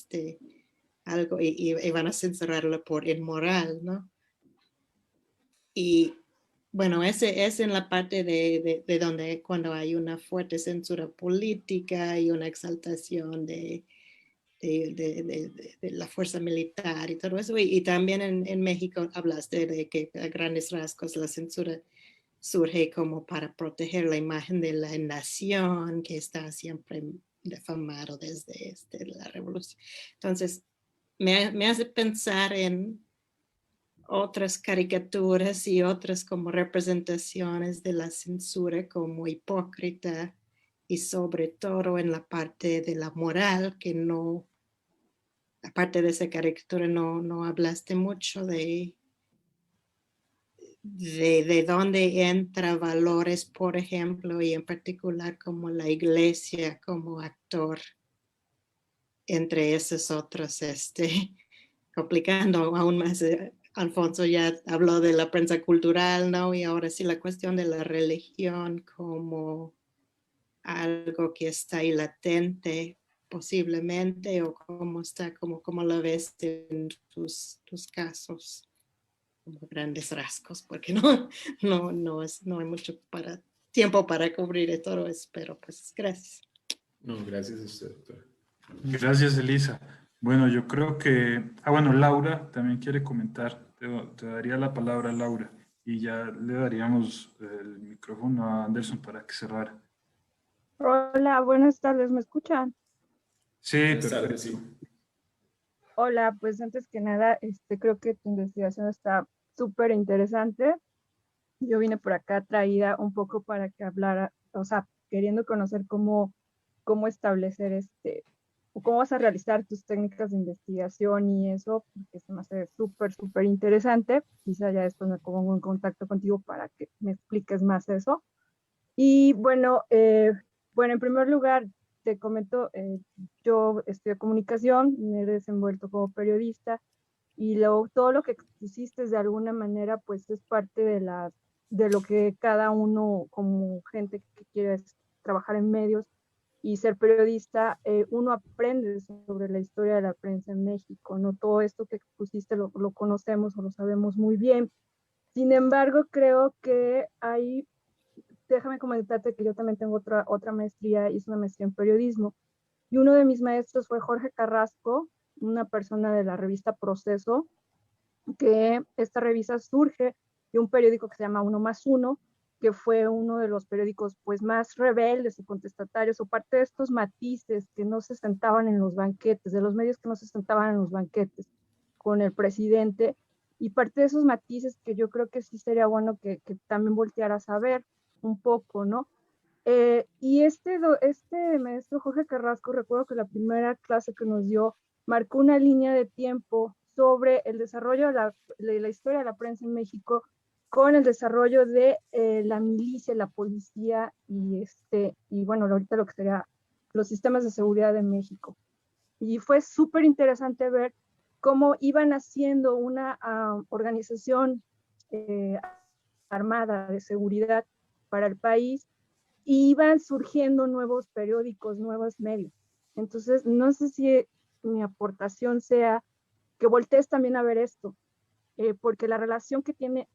algo, y van a censurarlo por inmoral, ¿no? Y bueno, ese es en la parte de donde cuando hay una fuerte censura política y una exaltación de de la fuerza militar y todo eso. Y también en México hablaste de que a grandes rasgos la censura surge como para proteger la imagen de la nación que está siempre defamado desde la revolución. Entonces, me hace pensar en otras caricaturas y otras como representaciones de la censura como hipócrita y sobre todo en la parte de la moral que no, aparte de esa caricatura no hablaste mucho de dónde entra valores, por ejemplo, y en particular como la iglesia como actor entre esos otros, complicando aún más. Alfonso ya habló de la prensa cultural, ¿no? Y ahora sí la cuestión de la religión como algo que está ahí latente posiblemente, o cómo está, como la ves en tus casos, como grandes rasgos, porque no hay mucho tiempo para cubrir todo eso, pero pues gracias.
No, gracias a usted, doctora.
Gracias, Elisa. Bueno, yo creo que... bueno, Laura también quiere comentar. Te daría la palabra, Laura, y ya le daríamos el micrófono a Anderson para que cerrara.
Hola, buenas tardes, ¿me escuchan?
Sí,
Buenas tardes,
perfecto.
sí.
Hola, pues antes que nada, creo que tu investigación está súper interesante. Yo vine por acá traída un poco para que hablara, o sea, queriendo conocer cómo establecer o cómo vas a realizar tus técnicas de investigación y eso, porque se me hace súper, súper interesante. Quizá ya después me pongo en contacto contigo para que me expliques más eso. Y bueno, en primer lugar, te comento, yo estudio comunicación, me he desenvuelto como periodista y todo lo que expusiste de alguna manera, pues es parte de lo que cada uno como gente que quiere trabajar en medios y ser periodista, uno aprende sobre la historia de la prensa en México, ¿no? Todo esto que expusiste lo conocemos o lo sabemos muy bien. Sin embargo, creo que déjame comentarte que yo también tengo otra maestría, hice una maestría en periodismo, y uno de mis maestros fue Jorge Carrasco, una persona de la revista Proceso, que esta revista surge de un periódico que se llama Uno más Uno, que fue uno de los periódicos pues más rebeldes y contestatarios, o parte de estos matices que no se sentaban en los banquetes, de los medios que no se sentaban en los banquetes con el presidente, y parte de esos matices que yo creo que sí sería bueno que también voltearas a ver un poco, ¿no? Y este maestro Jorge Carrasco, recuerdo que la primera clase que nos dio marcó una línea de tiempo sobre el desarrollo de la historia de la prensa en México con el desarrollo de la milicia, la policía y bueno, ahorita lo que sería los sistemas de seguridad de México. Y fue súper interesante ver cómo iban haciendo una organización armada de seguridad para el país, y iban surgiendo nuevos periódicos, nuevos medios. Entonces, no sé si mi aportación sea que voltees también a ver esto, porque la relación que tiene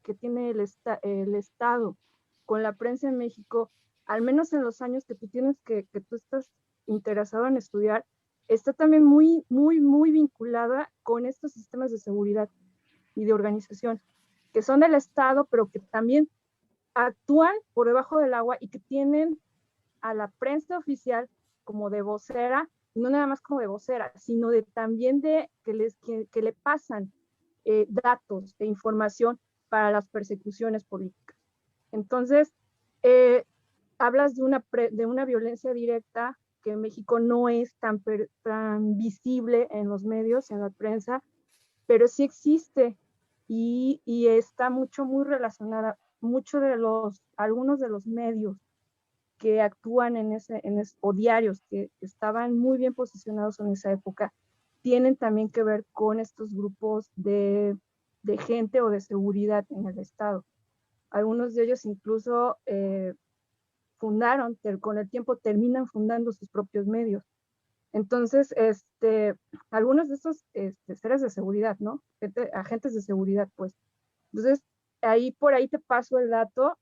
el Estado con la prensa en México, al menos en los años que tú estás interesado en estudiar, está también muy, muy, muy vinculada con estos sistemas de seguridad y de organización, que son del Estado, pero que también actúan por debajo del agua y que tienen a la prensa oficial como de vocera, y no nada más como de vocera, sino también de que le pasan datos e información para las persecuciones políticas. Entonces, hablas de una violencia directa que en México no es tan visible en los medios, en la prensa, pero sí existe y está muy relacionada. Algunos de los medios que actúan o diarios que estaban muy bien posicionados en esa época, tienen también que ver con estos grupos de gente o de seguridad en el Estado. Algunos de ellos incluso con el tiempo terminan fundando sus propios medios. Entonces, algunos de estos seres de seguridad, ¿no? Agentes de seguridad, pues. Entonces, por ahí te paso el dato,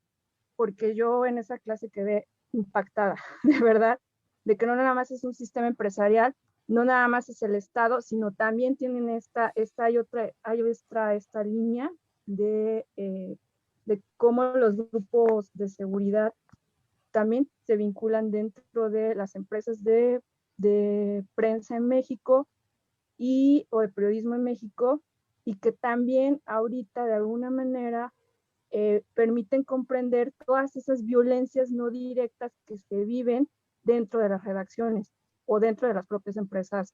porque yo en esa clase quedé impactada, de verdad, de que no nada más es un sistema empresarial no nada más es el Estado, sino también tienen esta línea de cómo los grupos de seguridad también se vinculan dentro de las empresas de prensa en México o de periodismo en México, y que también ahorita de alguna manera permiten comprender todas esas violencias no directas que se viven dentro de las redacciones o dentro de las propias empresas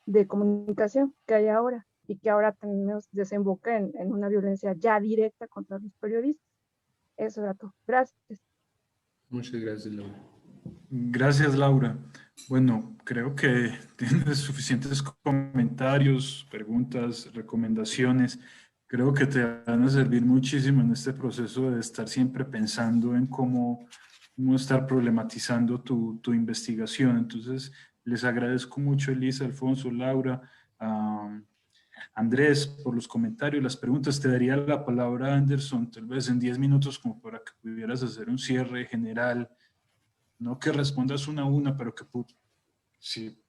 de comunicación que hay ahora, y que ahora tenemos desemboca en una violencia ya directa contra los periodistas. Eso era todo. Gracias.
Muchas gracias, Laura.
Gracias, Laura. Bueno, creo que tienes suficientes comentarios, preguntas, recomendaciones. Creo que te van a servir muchísimo en este proceso de estar siempre pensando en cómo estar problematizando tu investigación. Entonces, les agradezco mucho, Elisa, Alfonso, Laura, Andrés, por los comentarios, las preguntas. Te daría la palabra, Anderson, tal vez en 10 minutos, como para que pudieras hacer un cierre general. No que respondas una a una, pero que si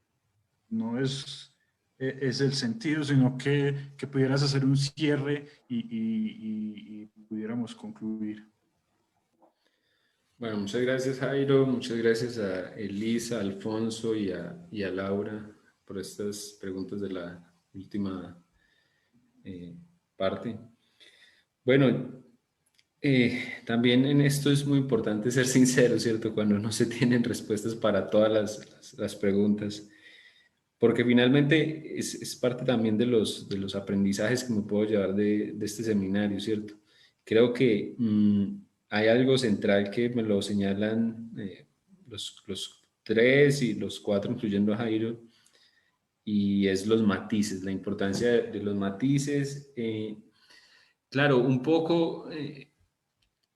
no es el sentido, sino que pudieras hacer un cierre y pudiéramos concluir.
Bueno, muchas gracias, Jairo. Muchas gracias a Elisa, Alfonso y a Laura por estas preguntas de la última parte. Bueno, también en esto es muy importante ser sincero, ¿cierto? Cuando no se tienen respuestas para todas las preguntas, porque finalmente es parte también de los aprendizajes que me puedo llevar de este seminario, ¿cierto? Creo que hay algo central que me lo señalan los 3 y los 4, incluyendo a Jairo, y es los matices, la importancia de los matices. Claro, un poco...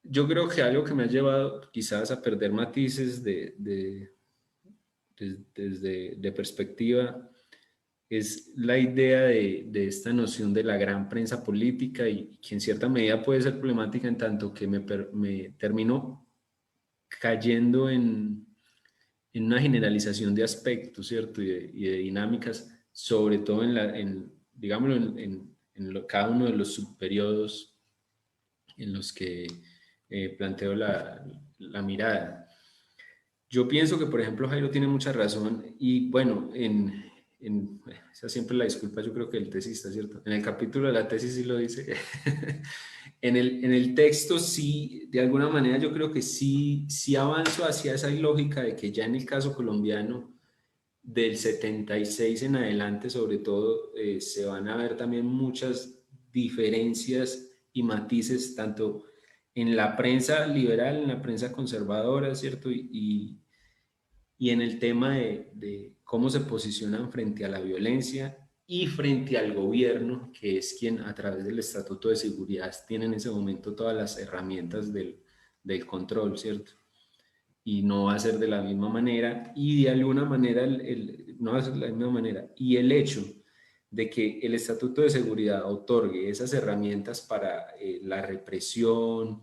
yo creo que algo que me ha llevado quizás a perder matices de perspectiva es la idea de esta noción de la gran prensa política, y que en cierta medida puede ser problemática en tanto que me termino cayendo en una generalización de aspectos, ¿cierto? Y de dinámicas, sobre todo digámoslo, cada uno de los subperiodos en los que planteo la mirada. Yo pienso que, por ejemplo, Jairo tiene mucha razón, y bueno, esa siempre la disculpa, yo creo que el tesista, ¿cierto? En el capítulo de la tesis sí lo dice. en el texto sí, de alguna manera yo creo que sí avanzo hacia esa lógica de que ya en el caso colombiano, del 76 en adelante, sobre todo, se van a ver también muchas diferencias y matices, tanto en la prensa liberal, en la prensa conservadora, ¿cierto? Y en el tema de cómo se posicionan frente a la violencia y frente al gobierno, que es quien a través del Estatuto de Seguridad tiene en ese momento todas las herramientas del control, ¿cierto? Y no va a ser de la misma manera, y de alguna manera no va a ser de la misma manera. Y el hecho de que el Estatuto de Seguridad otorgue esas herramientas para la represión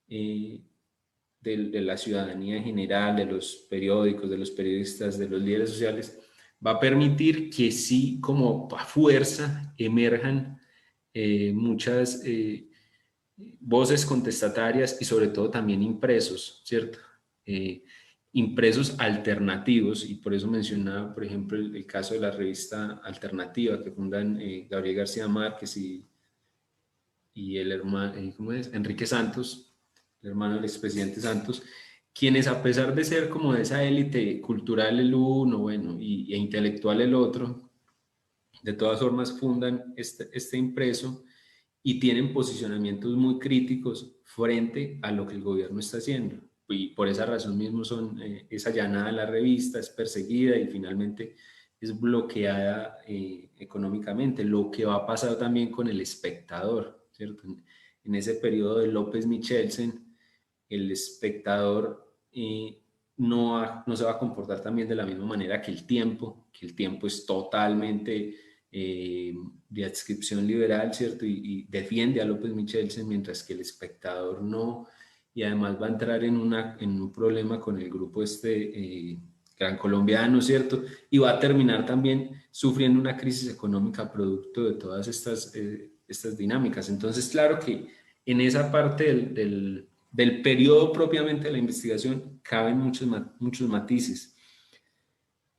de la ciudadanía en general, de los periódicos, de los periodistas, de los líderes sociales, va a permitir que sí, como a fuerza, emerjan muchas voces contestatarias, y sobre todo también impresos, ¿cierto? Impresos alternativos, y por eso mencionaba, por ejemplo, el caso de la revista Alternativa que fundan Gabriel García Márquez y el hermano, ¿cómo es? Enrique Santos, el hermano del expresidente Santos, quienes, a pesar de ser como de esa élite cultural el uno, bueno, e intelectual el otro, de todas formas fundan este impreso y tienen posicionamientos muy críticos frente a lo que el gobierno está haciendo. Y por esa razón mismo es allanada la revista, es perseguida y finalmente es bloqueada económicamente. Lo que va a pasar también con El Espectador, ¿cierto? En ese periodo de López Michelsen, El Espectador no se va a comportar también de la misma manera que El Tiempo es totalmente de adscripción liberal, ¿cierto? Y defiende a López Michelsen, mientras que El Espectador no, y además va a entrar en un problema con el grupo que gran colombiano, ¿cierto? Y va a terminar también sufriendo una crisis económica producto de todas estas dinámicas. Entonces, claro que en esa parte del periodo propiamente de la investigación caben muchos matices.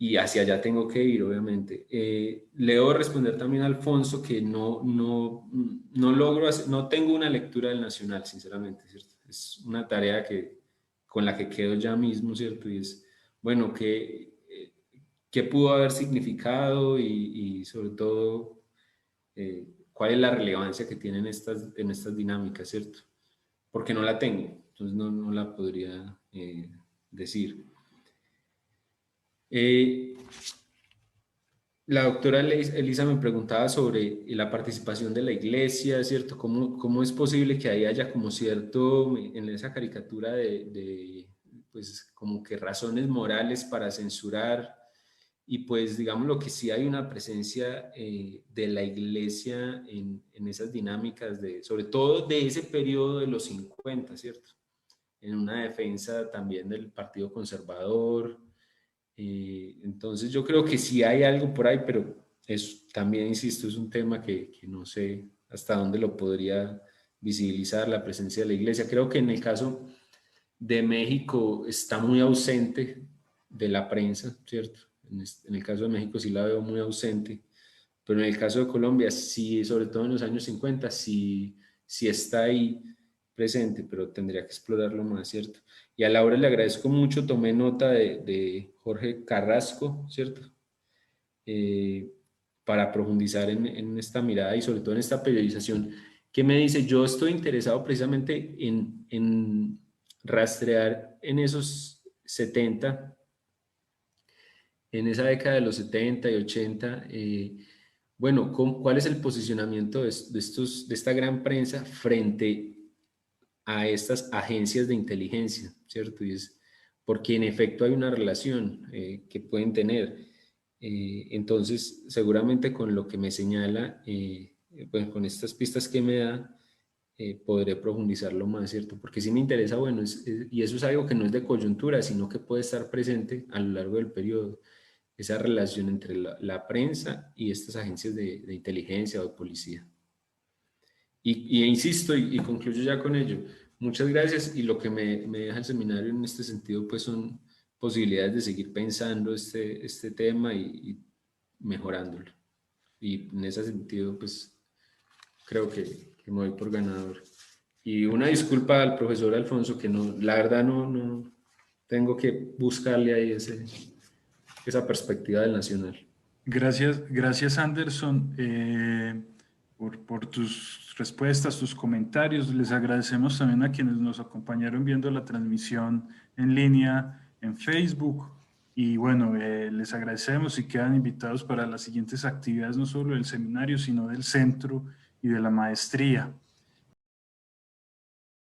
Y hacia allá tengo que ir, obviamente. Le debo responder también a Alfonso que no logro no tengo una lectura del Nacional, sinceramente, ¿cierto? Es una tarea con la que quedo ya mismo, ¿cierto? Y es, bueno, ¿qué pudo haber significado y sobre todo, cuál es la relevancia que tienen en estas dinámicas, ¿cierto? Porque no la tengo, entonces no la podría decir. La doctora Elisa me preguntaba sobre la participación de la iglesia, ¿cierto? ¿Cómo es posible que ahí haya como cierto, en esa caricatura pues como que razones morales para censurar? Y pues digamos lo que sí hay una presencia de la iglesia en esas dinámicas, sobre todo de ese periodo de los 50, ¿cierto? En una defensa también del Partido Conservador. Entonces yo creo que sí hay algo por ahí, pero también, insisto, es un tema que no sé hasta dónde lo podría visibilizar la presencia de la iglesia. Creo que en el caso de México está muy ausente de la prensa, ¿cierto? En el caso de México sí la veo muy ausente, pero en el caso de Colombia sí, sobre todo en los años 50, sí está ahí presente, pero tendría que explorarlo más, ¿cierto? Y a Laura le agradezco mucho, tomé nota de Jorge Carrasco, ¿cierto? Para profundizar en esta mirada y sobre todo en esta periodización que me dice, yo estoy interesado precisamente en rastrear en esos 70, en esa década de los 70 y 80, bueno, ¿cuál es el posicionamiento de esta gran prensa frente a estas agencias de inteligencia, ¿cierto? Y es porque en efecto hay una relación que pueden tener. Entonces, seguramente con lo que me señala, pues con estas pistas que me da, podré profundizarlo más, ¿cierto? Porque sí me interesa, bueno, y eso es algo que no es de coyuntura, sino que puede estar presente a lo largo del periodo, esa relación entre la prensa y estas agencias de inteligencia o de policía. Y insisto y concluyo ya con ello. Muchas gracias y lo que me deja el seminario en este sentido pues son posibilidades de seguir pensando este tema y mejorándolo. Y en ese sentido pues creo que me voy por ganador. Y una disculpa al profesor Alfonso que la verdad no tengo que buscarle ahí esa perspectiva del nacional.
Gracias Anderson por tus respuestas, tus comentarios. Les agradecemos también a quienes nos acompañaron viendo la transmisión en línea en Facebook. Y bueno, les agradecemos y quedan invitados para las siguientes actividades, no solo del seminario, sino del centro y de la maestría.